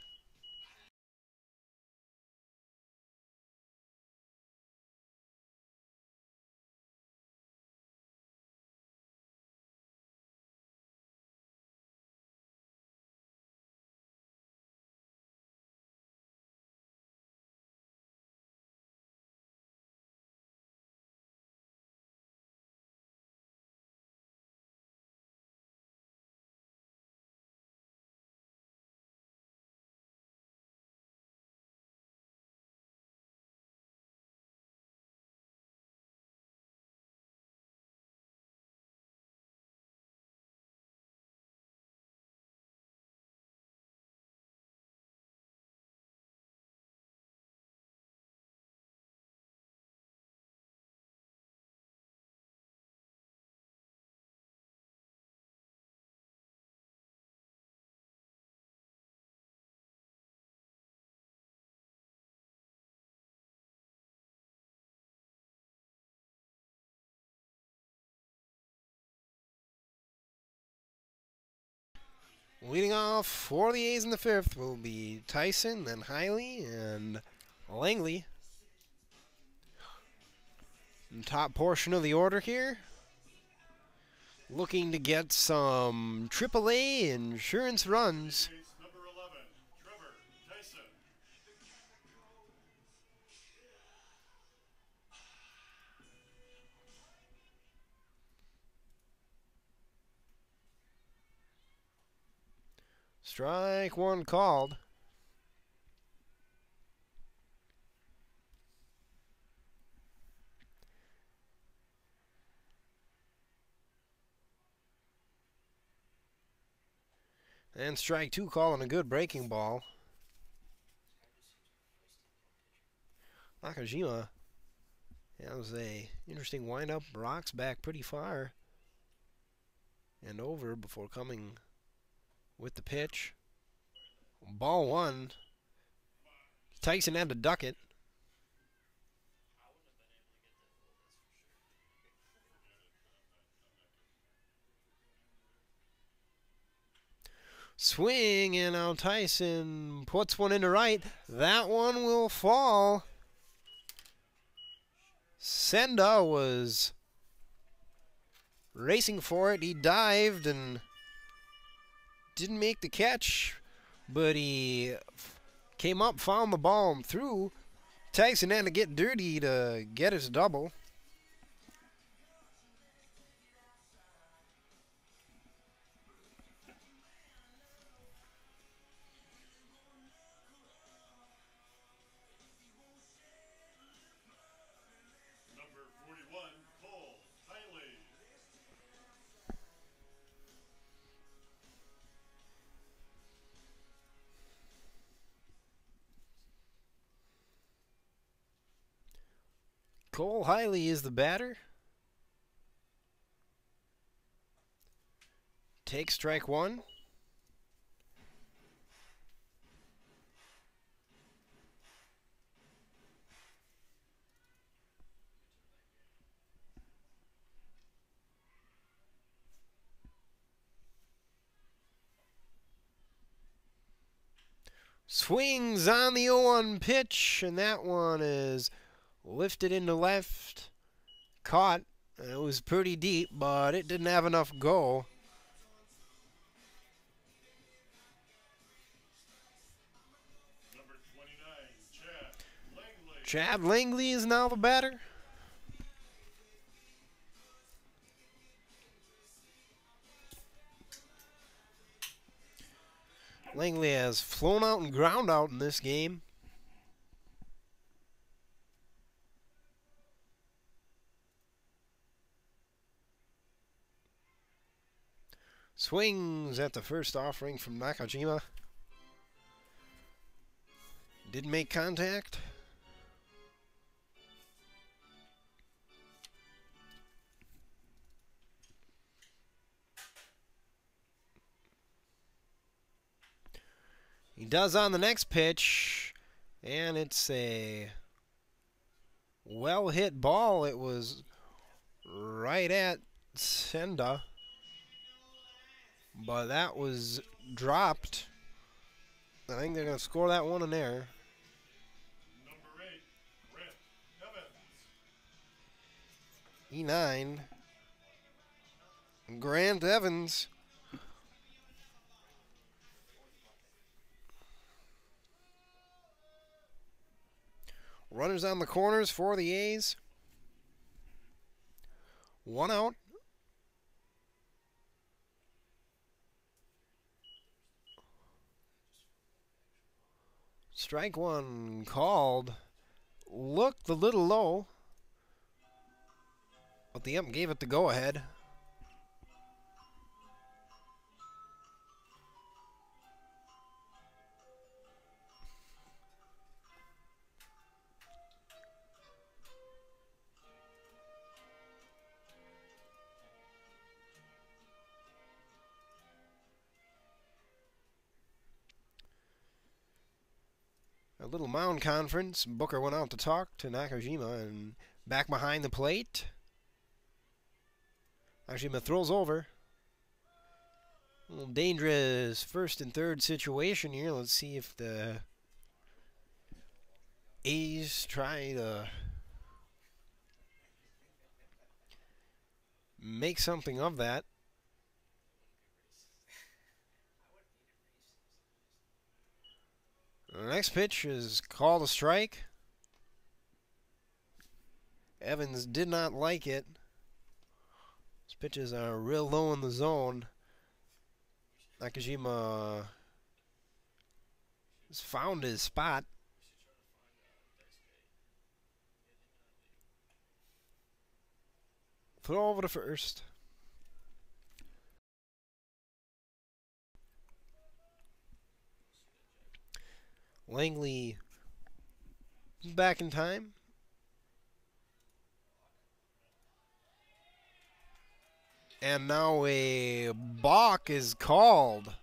Leading off for the A's in the fifth will be Tyson, then Hiley, and Langley. In the top portion of the order here, looking to get some AAA insurance runs. Ace number 11, Trevor Tyson. Strike one called. And strike two called on a good breaking ball. Nakajima. That was a interesting windup. Rocks back pretty far and over before coming with the pitch. Ball one. Tyson had to duck it. Swing, and now Tyson puts one into right. That one will fall. Senda was racing for it. He dived and didn't make the catch, but he came up, found the ball, and threw. Tyson had to get dirty to get his double. Number 41, Cole Hiley. Cole Hiley is the batter. Take strike one. Swings on the 0-1 pitch, and that one is lifted into left. Caught. It was pretty deep, but it didn't have enough go. Number 29, Chad Langley. Chad Langley is now the batter. Langley has flown out and ground out in this game. Swings at the first offering from Nakajima. Didn't make contact. He does on the next pitch, and it's a well-hit ball. It was right at Senda, but that was dropped. I think they're going to score that one in there. Number 8, Grant Evans. E9. Grant Evans. Runners on the corners for the A's. One out. Strike one called. Looked a little low, but the ump gave it the go-ahead. A little mound conference. Booker went out to talk to Nakajima, and back behind the plate. Nakajima throws over. A little dangerous first and third situation here. Let's see if the A's try to make something of that. The next pitch is called a strike. Evans did not like it. His pitches are real low in the zone. Nakajima has found his spot. Throw over to first. Langley is back in time. And now a balk is called.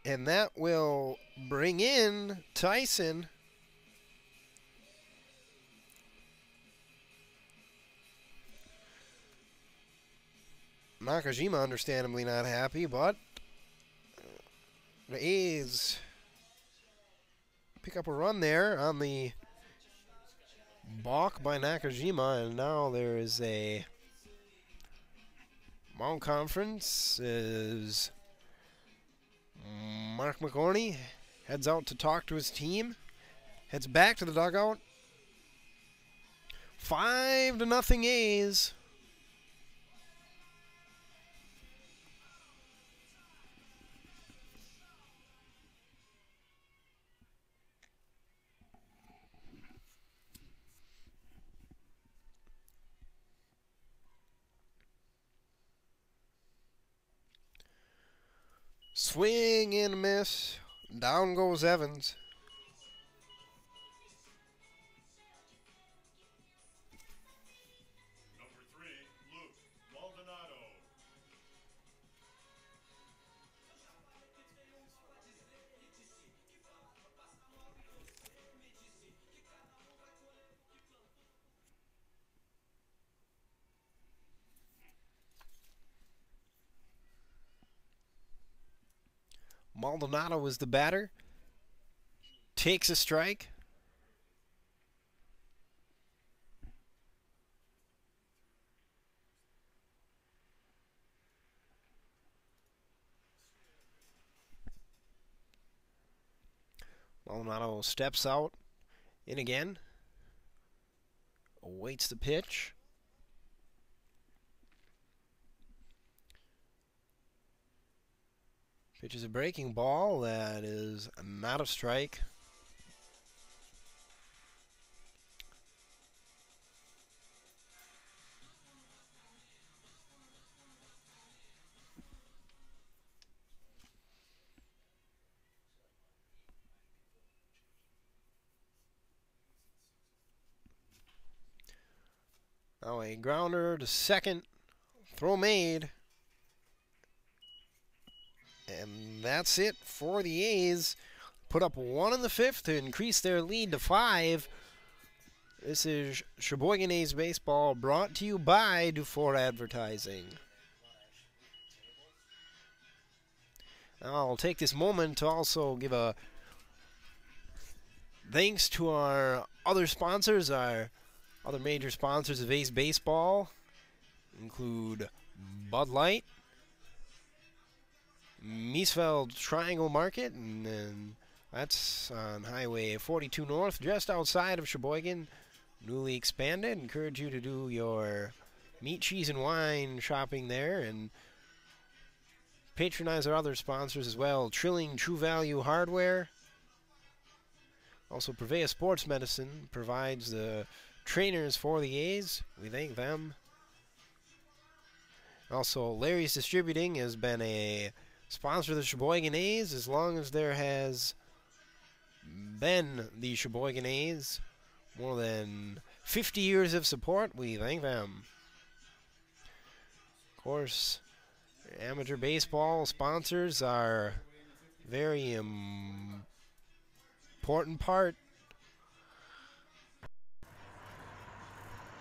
And that will bring in Tyson. Nakajima understandably not happy, but the A's pick up a run there on the balk by Nakajima, and now there is a Mount Conference as Mark McCorney heads out to talk to his team, heads back to the dugout. 5-0 A's. Swing and a miss. Down goes Evans. Number 3, Luke Maldonado. Maldonado is the batter. Takes a strike. Maldonado steps out. In again. Awaits the pitch. Pitch is a breaking ball. That is not a strike. Now a grounder to second. Throw made. And that's it for the A's. Put up 1 in the 5th to increase their lead to 5. This is Sheboygan A's Baseball, brought to you by Dufour Advertising. I'll take this moment to also give a thanks to our other sponsors. Our other major sponsors of A's Baseball include Bud Light, Miesfeld Triangle Market, and that's on Highway 42 North, just outside of Sheboygan, newly expanded. Encourage you to do your meat, cheese, and wine shopping there, and patronize our other sponsors as well. Trilling True Value Hardware. Also, Prevea Sports Medicine provides the trainers for the A's. We thank them. Also, Larry's Distributing has been a sponsor of the Sheboygan A's as long as there has been the Sheboygan A's. More than 50 years of support. We thank them. Of course, amateur baseball sponsors are very important part.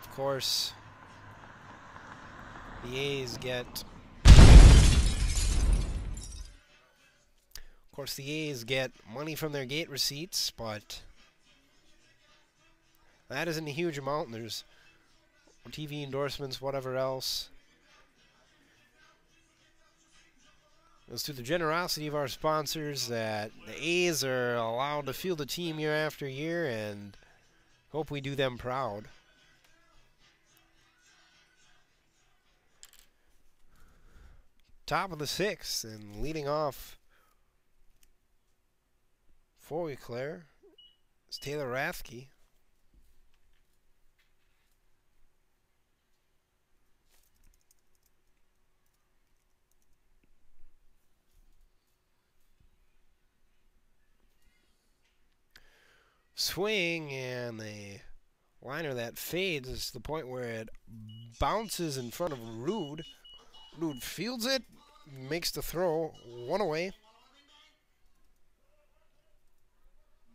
Of course, the A's get course, the A's get money from their gate receipts, but that isn't a huge amount. There's TV endorsements, whatever else. It's through the generosity of our sponsors that the A's are allowed to field the team year after year, and hope we do them proud. Top of the sixth, and leading off for Eclair is Taylor Rathke. Swing, and the liner that fades is the point where it bounces in front of Rude. Rude fields it, makes the throw, one away.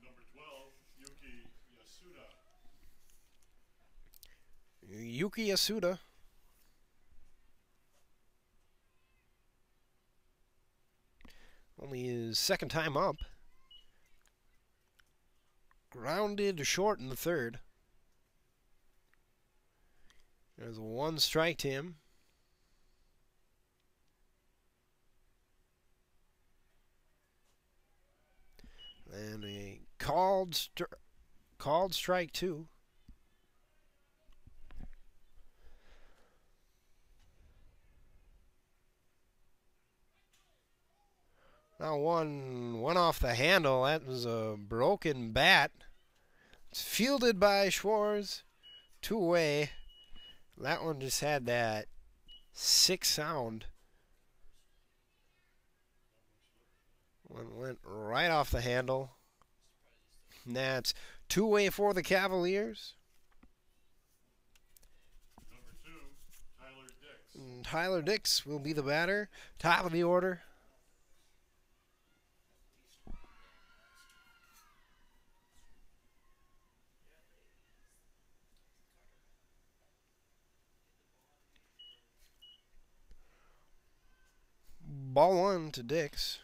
Number 12, Yuki Yasuda. Yuki Yasuda. Only his second time up. Grounded to short in the third. There's one strike to him. And a called strike two. Now one off the handle. That was a broken bat. It's fielded by Schwartz. Two away. That one just had that sick sound. One went right off the handle. And that's two away for the Cavaliers. Number 2, Tyler Dix. And Tyler Dix will be the batter. Top of the order. Ball one to Dix.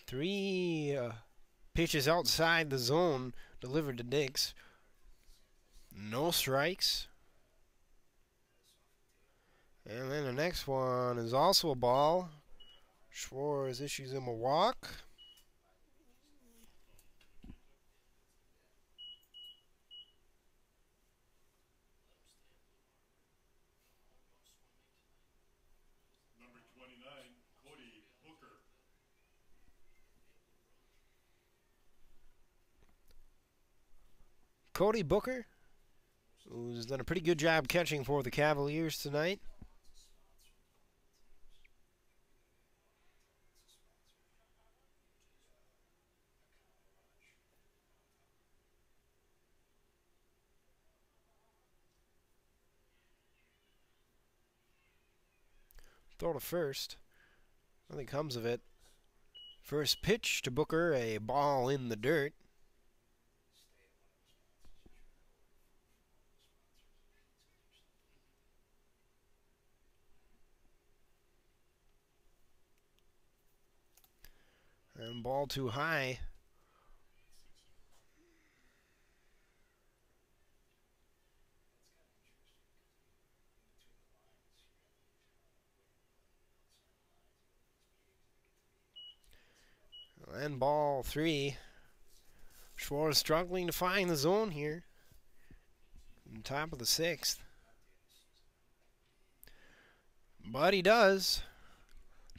Three pitches outside the zone delivered to Dix. No strikes. And then the next one is also a ball. Schwartz issues him a walk. Number 29, Cody Booker. Cody Booker, who's done a pretty good job catching for the Cavaliers tonight. Throw to first. Nothing comes of it. First pitch to Booker, a ball in the dirt. And ball too high. And ball three. Schwartz struggling to find the zone here. On top of the sixth. But he does.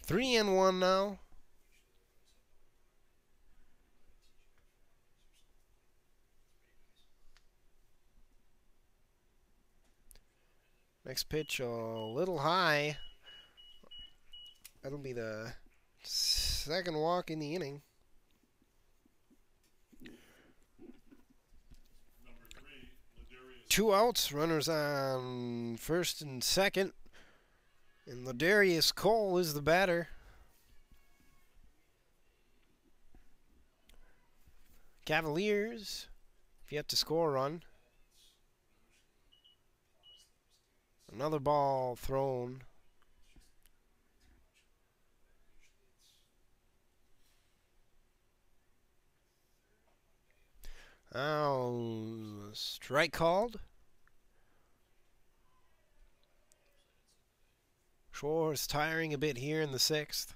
3-1 now. Next pitch a little high. That'll be the second walk in the inning. Number 3, Ladarius. Two outs, runners on first and second. And Ladarius Cole is the batter. Cavaliers, if you have to score a run. Another ball thrown. Oh, strike called. Shore's tiring a bit here in the sixth.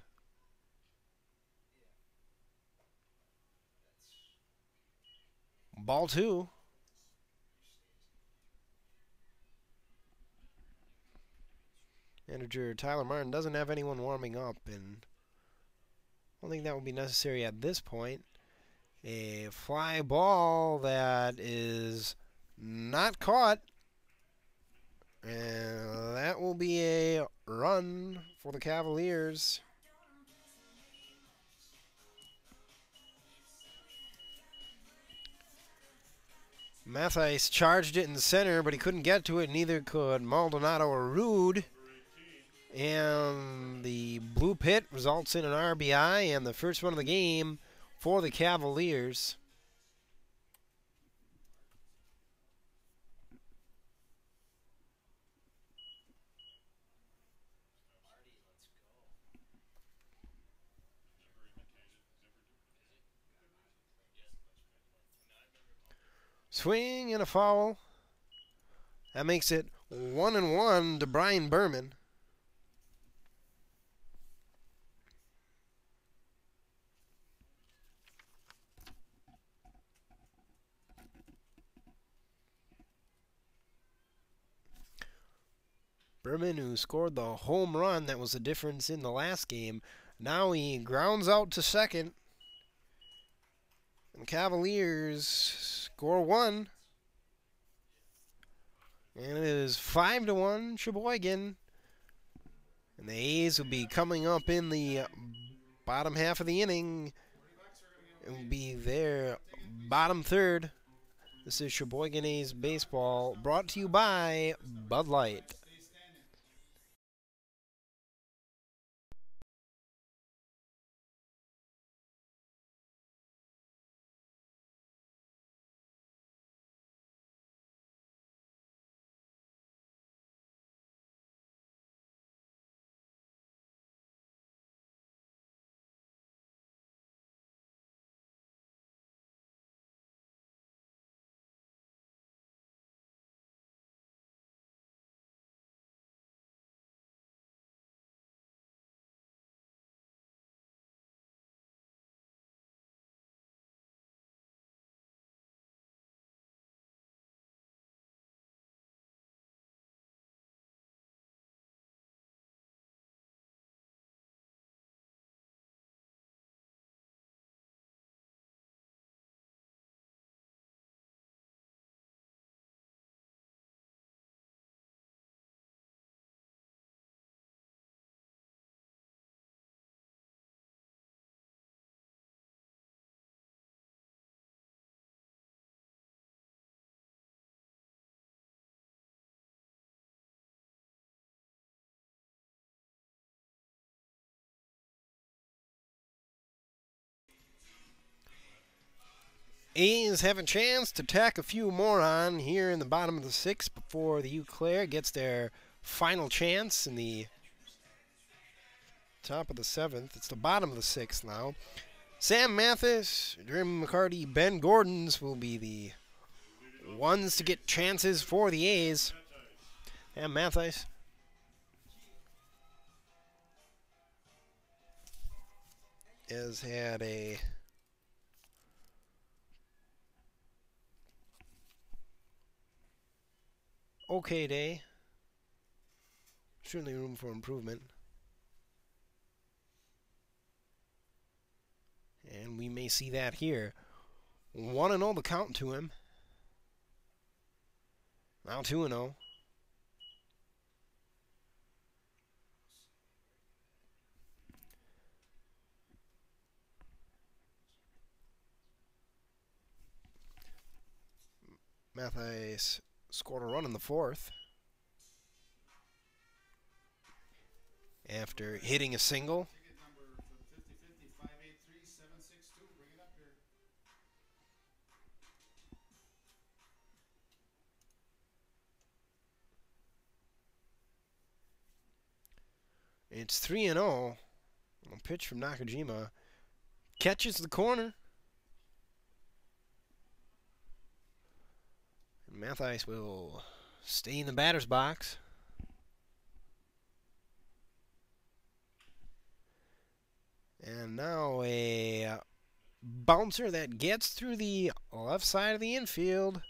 Ball two. Manager Tyler Martin doesn't have anyone warming up, and I don't think that will be necessary at this point. A fly ball that is not caught, and that will be a run for the Cavaliers. Matthijs charged it in the center, but he couldn't get to it. Neither could Maldonado or Rude. And the blue pit results in an RBI and the first one of the game for the Cavaliers. Swing and a foul. That makes it 1-1 to Brian Berman. Berman, who scored the home run that was the difference in the last game, now he grounds out to second. And Cavaliers score one. And it is 5-1 Sheboygan. And the A's will be coming up in the bottom half of the inning. It will be their bottom third. This is Sheboygan A's baseball, brought to you by Bud Light. A's have a chance to tack a few more on here in the bottom of the sixth before the Eau Claire gets their final chance in the top of the seventh. It's the bottom of the sixth now. Sam Mathis, Jim McCarty, Ben Gordons will be the ones to get chances for the A's. And Mathis has had a okay day. Certainly room for improvement. And we may see that here. 1-0 the count to him. Now 2-0. Mathis scored a run in the fourth. after hitting a single. Ticket number for the 50-50, 583-762. Bring it up here. It's 3-0. A pitch from Nakajima. Catches the corner. And Mathias will stay in the batter's box. And now a bouncer that gets through the left side of the infield.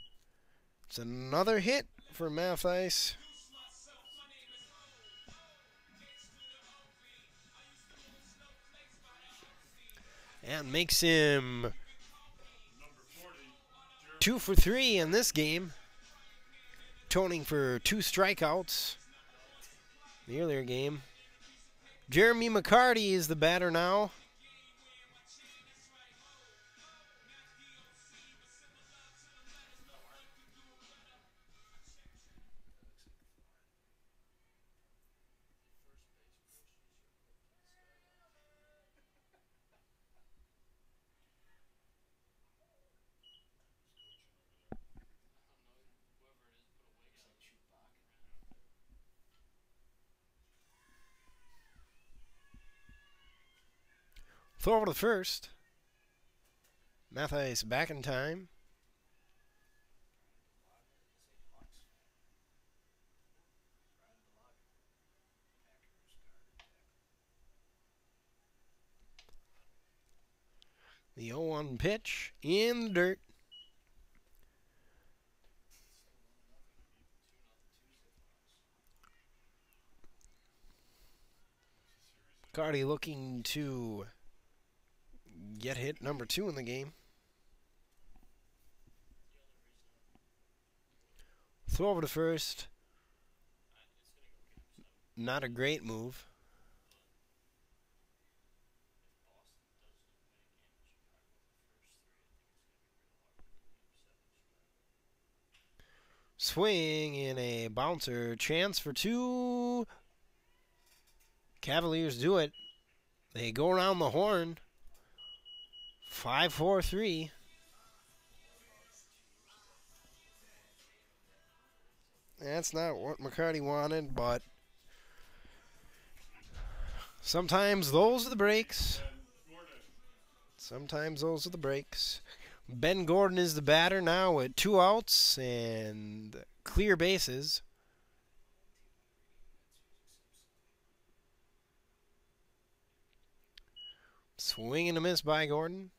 It's another hit for Mathias. And makes him Number 40, 2 for 3 in this game. Toning for 2 strikeouts in the earlier game. Jeremy McCarty is the batter now. Throw over to first. Mathias back in time. The 0-1 pitch in the dirt. Cardi looking to get hit number 2 in the game. Throw over to first. Not a great move. Swing in a bouncer. Chance for 2. Cavaliers do it. They go around the horn. 5-4-3. That's not what McCarty wanted, but sometimes those are the breaks. Gordon. Sometimes those are the breaks. Ben Gordon is the batter now with 2 outs and clear bases. Swing and a miss by Gordon.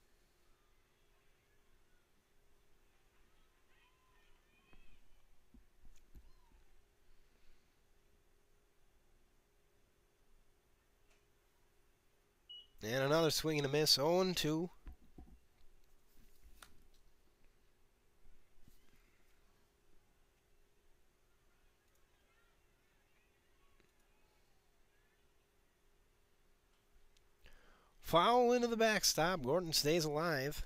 And another swing and a miss, 0-2. Foul into the backstop. Gordon stays alive.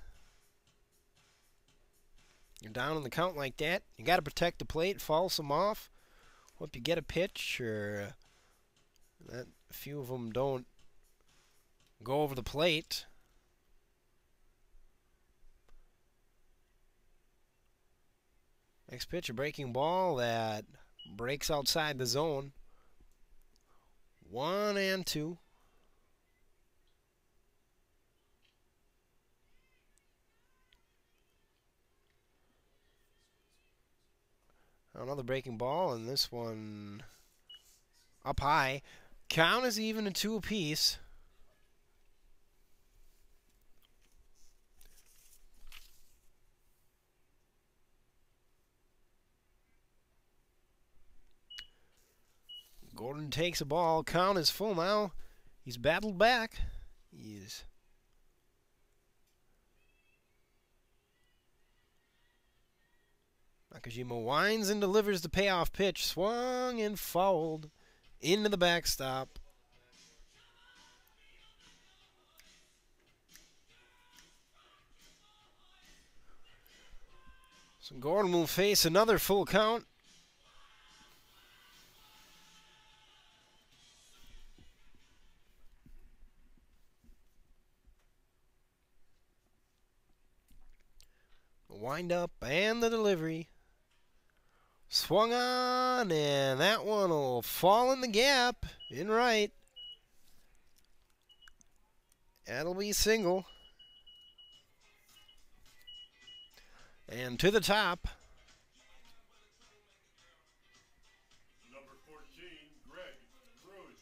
You're down in the count like that. You got to protect the plate. Fall some off. Hope you get a pitch, or that a few of them don't go over the plate. Next pitch, a breaking ball that breaks outside the zone. 1-2. Another breaking ball, and this one up high. Count is even at 2 apiece. Gordon takes a ball. Count is full now. He's battled back. He's Nakajima winds and delivers the payoff pitch. Swung and fouled into the backstop. So Gordon will face another full count. wind up and the delivery. Swung on, and that one will fall in the gap in right. That'll be single. And to the top. Number 14, Greg Rude.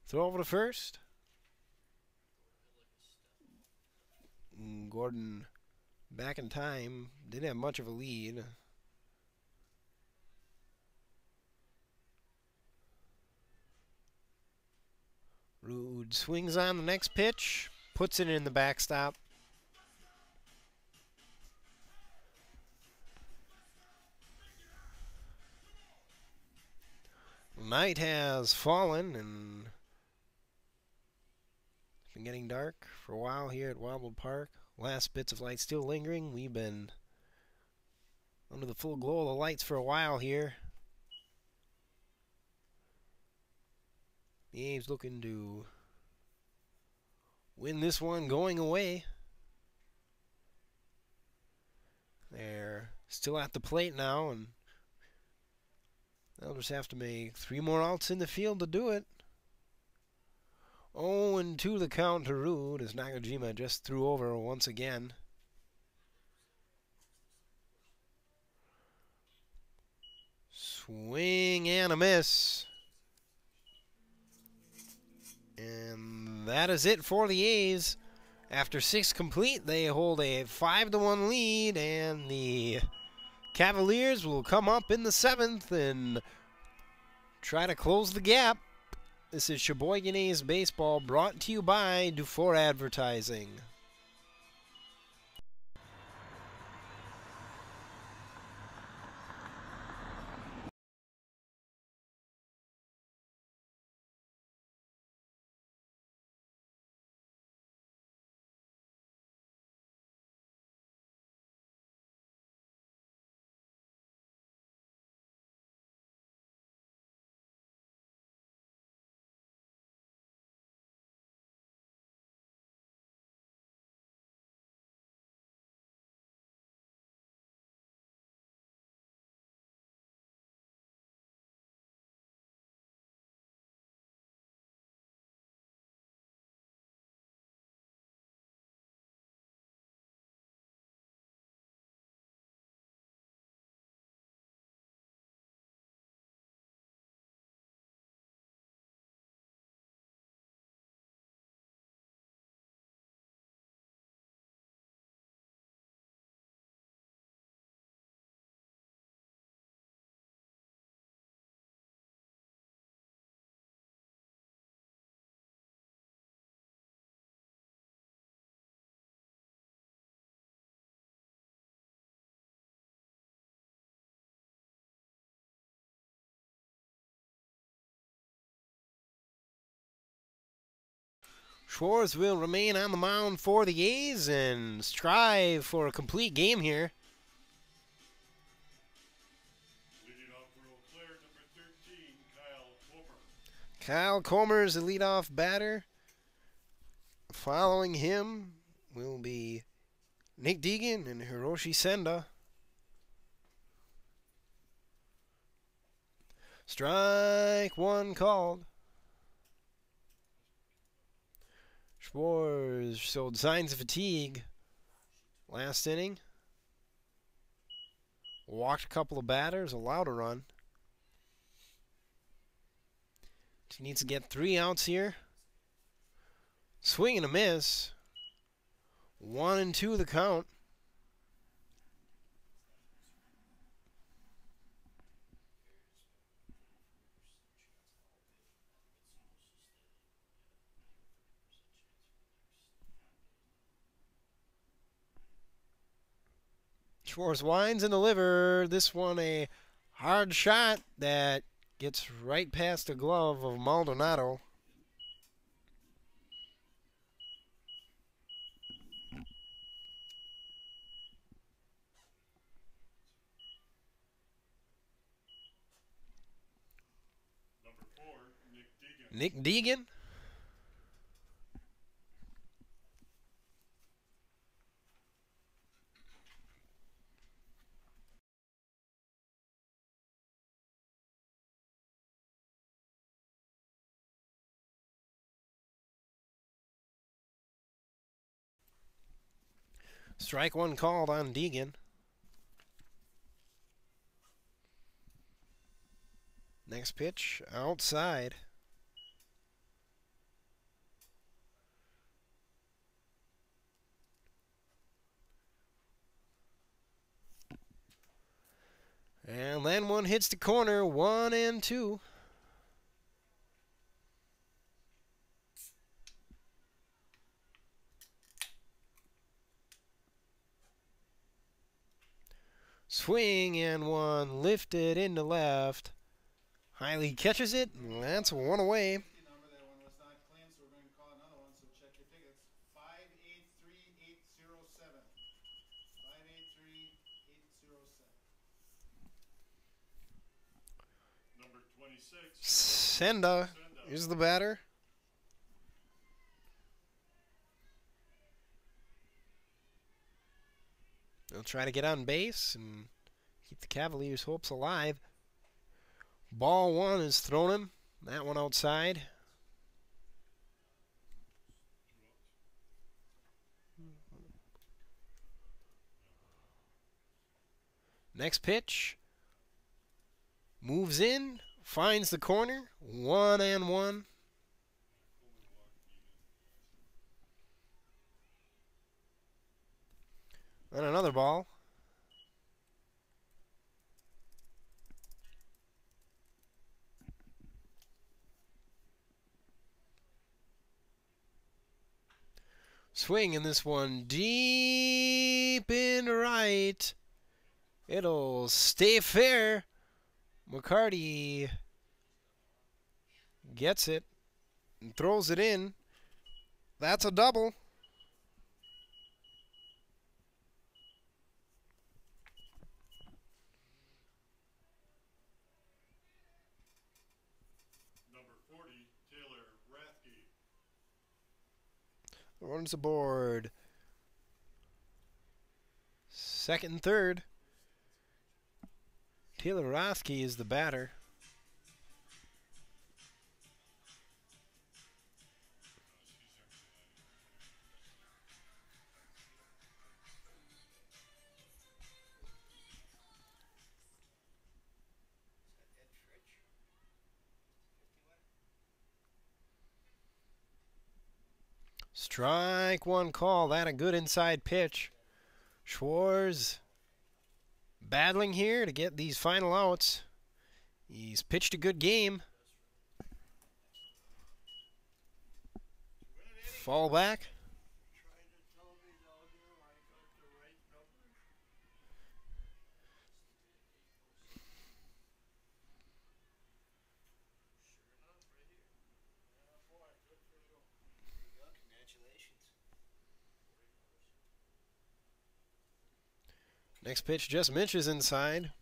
Throw over to first. Gordon back in time. Didn't have much of a lead. Rude swings on the next pitch. Puts it in the backstop. Night has fallen and it's been getting dark for a while here at Wildwood Park. Last bits of light still lingering. We've been under the full glow of the lights for a while here. The A's looking to win this one going away. They're still at the plate now, and they'll just have to make 3 more outs in the field to do it. 0-2 the count to Rude as Nakajima just threw over once again. Swing and a miss. And that is it for the A's. After 6 complete, they hold a 5-1 lead, and the Cavaliers will come up in the 7th and try to close the gap. This is Sheboygan A's Baseball, brought to you by Dufour Advertising. Schwartz will remain on the mound for the A's and strive for a complete game here. Leading off for Eau Claire, number 13, Kyle Comer. Kyle Comer is the leadoff batter. Following him will be Nick Deegan and Hiroshi Senda. Strike 1 called. Schwartz showed signs of fatigue last inning. Walked a couple of batters, allowed a run. He needs to get 3 outs here. Swing and a miss. 1-2 the count. Schwartz winds and delivers. This one a hard shot that gets right past the glove of Maldonado. Number 4, Nick Deegan. Nick Deegan. Strike one called on Deegan. Next pitch, outside. And then one hits the corner, 1-2. Swing and one lifted into left. Hiley catches it, and that's one away. Number, that one was not clean, so we're going to call another one, so check your tickets. 583807. 583807. Number 26, Senda is the batter. They'll try to get on base and keep the Cavaliers' hopes alive. Ball one is thrown him. That one outside. Next pitch. Moves in. Finds the corner. 1-1. And another ball. Swing in this one deep in right. It'll stay fair. McCarty gets it and throws it in. That's a double. number 40, Taylor Rathke. Runs aboard. Second and third. Taylor Rothke is the batter. Strike one call. That a good inside pitch. Schwartz battling here to get these final outs. He's pitched a good game. Fall back. Next pitch just inches inside.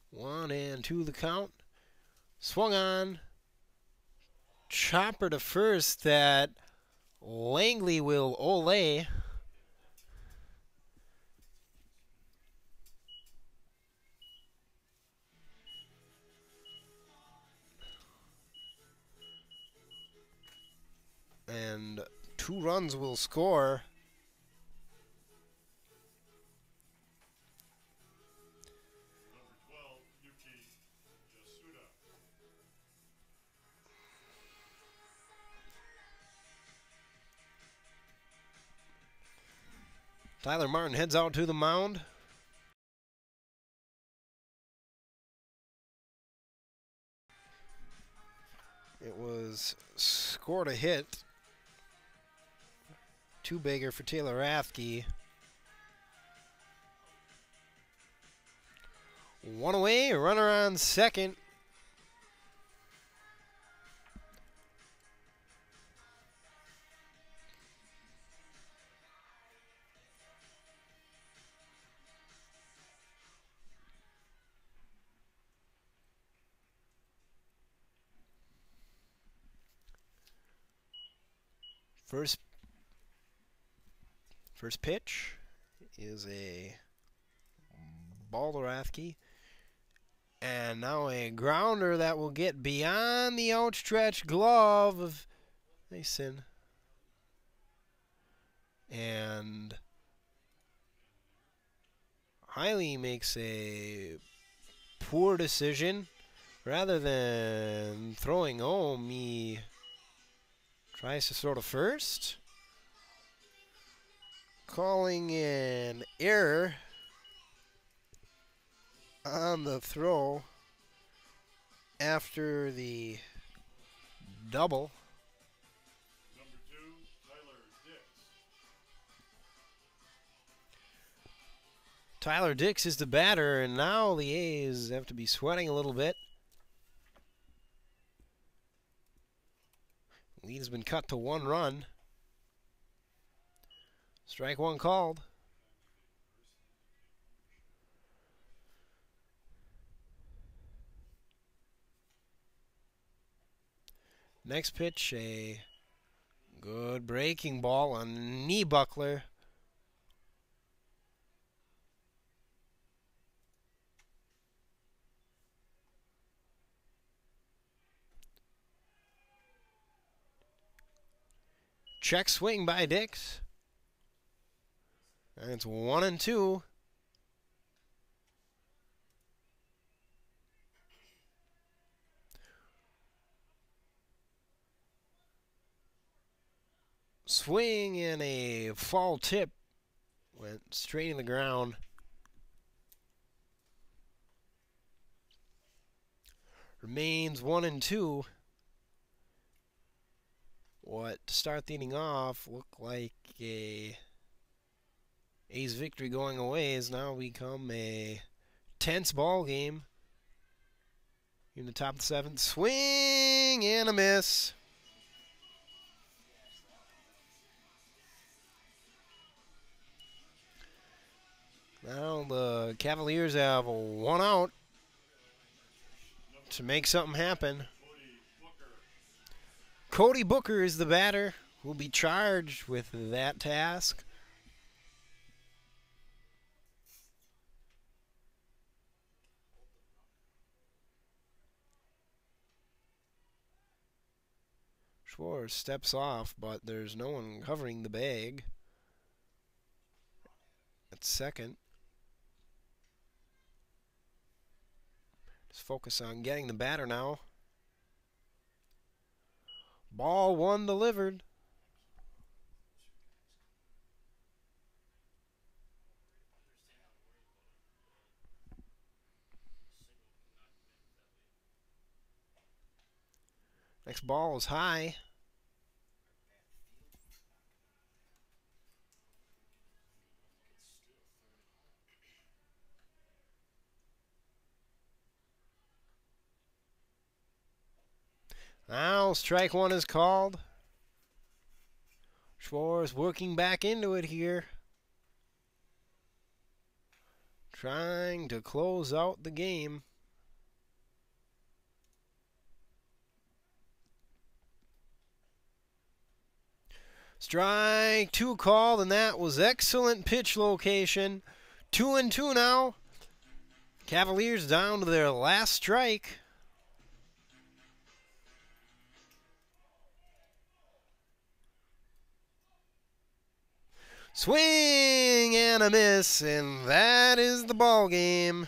One and two the count. Swung on. Chopper to first that Langley will ole. And 2 runs will score. Number 12, Yuki Yasuda. Tyler Martin heads out to the mound. It has scored a hit. Two bigger for Taylor Rathke. One away, runner on second. First pitch is a ball to Rathke. And now a grounder that will get beyond the outstretched glove of Mason. And Hiley makes a poor decision. Rather than throwing home, he tries to throw to first. Calling an error on the throw after the double. Number 2, Tyler Dix. Tyler Dix is the batter, and now the A's have to be sweating a little bit. Lead has been cut to 1 run. Strike one called. Next pitch, a good breaking ball, a knee buckler. Check swing by Dix. And it's 1-2. Swing and a fall tip. Went straight in the ground. Remains 1-2. What to start the inning off looked like a A's victory going away has now become a tense ball game. In the top of the 7th, swing and a miss. Now the Cavaliers have 1 out to make something happen. Cody Booker is the batter who will be charged with that task. Schwartz steps off, but there's no one covering the bag. At second. Just focus on getting the batter now. Ball 1 delivered. Next ball is high. Now strike 1 is called. Schwartz working back into it here. Trying to close out the game. Strike 2 called, and that was excellent pitch location. 2-2 now. Cavaliers down to their last strike. Swing and a miss, and that is the ball game.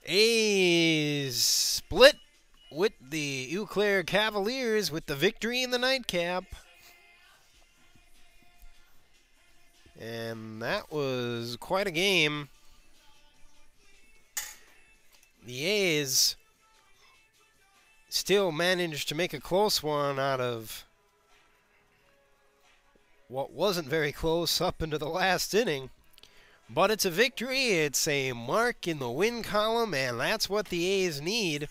A's split with the Eau Claire Cavaliers with the victory in the nightcap. And that was quite a game. The A's still managed to make a close one out of what wasn't very close up into the last inning. But it's a victory. It's a mark in the win column, and that's what the A's need.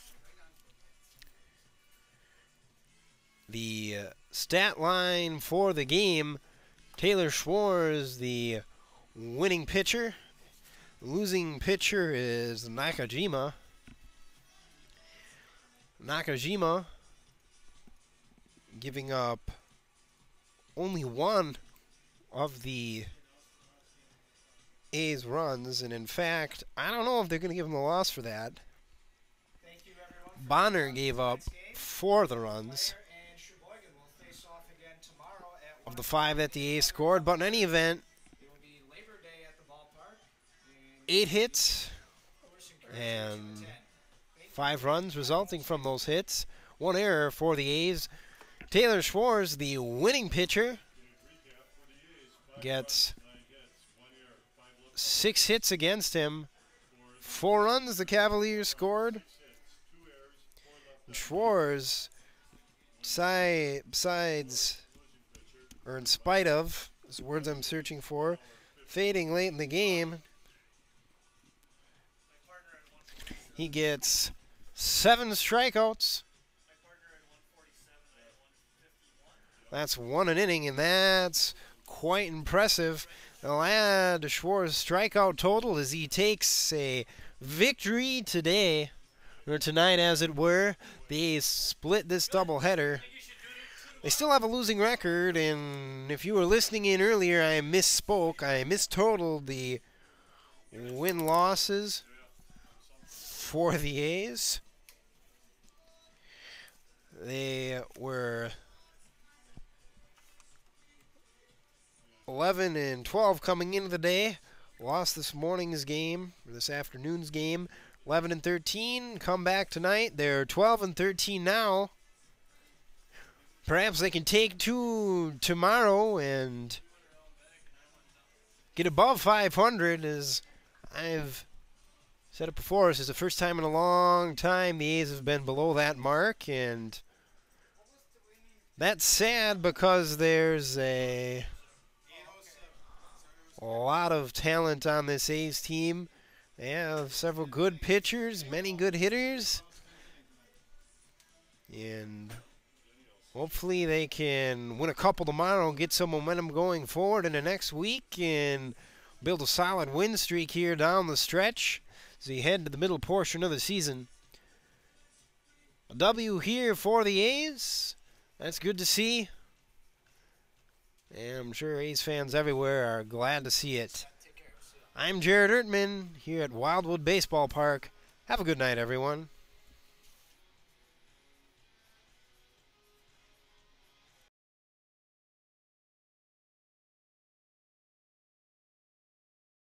The stat line for the game, Taylor Schwartz, the winning pitcher. Losing pitcher is Nakajima. Nakajima giving up only one of the A's runs, and in fact, I don't know if they're going to give him a loss for that. Thank you, everyone, for Bonner joining us gave for up tonight's game. 4 of the runs Cavaliers and Sheboygan will face off again tomorrow at of the 1 5 that the A's scored, but in any event, It will be Labor Day at the ballpark. And 8 hits Lewis encourages you and to attend. 5 runs resulting from those hits. 1 error for the A's. Taylor Schwartz, the winning pitcher, gets 6 hits against him. 4 runs the Cavaliers scored. And Schwartz, besides, or in spite of, is the words I'm searching for, fading late in the game, he gets 7 strikeouts. That's 1 an inning, and that's quite impressive. I'll add to Schwartz's strikeout total as he takes a victory today, or tonight as it were. The A's split this doubleheader. They still have a losing record, and if you were listening in earlier, I misspoke. I mistotaled the win-losses for the A's. They were 11 and 12 coming into the day. Lost this morning's game, or this afternoon's game. 11 and 13, come back tonight. They're 12 and 13 now. Perhaps they can take 2 tomorrow and get above 500. As I've said it before, this is the first time in a long time the A's have been below that mark, and that's sad because there's a lot of talent on this A's team. They have several good pitchers, many good hitters, and hopefully they can win a couple tomorrow and get some momentum going forward in the next week and build a solid win streak here down the stretch as we head to the middle portion of the season. A W here for the A's. That's good to see. And I'm sure A's fans everywhere are glad to see it. I'm Jared Ertman here at Wildwood Baseball Park. Have a good night, everyone.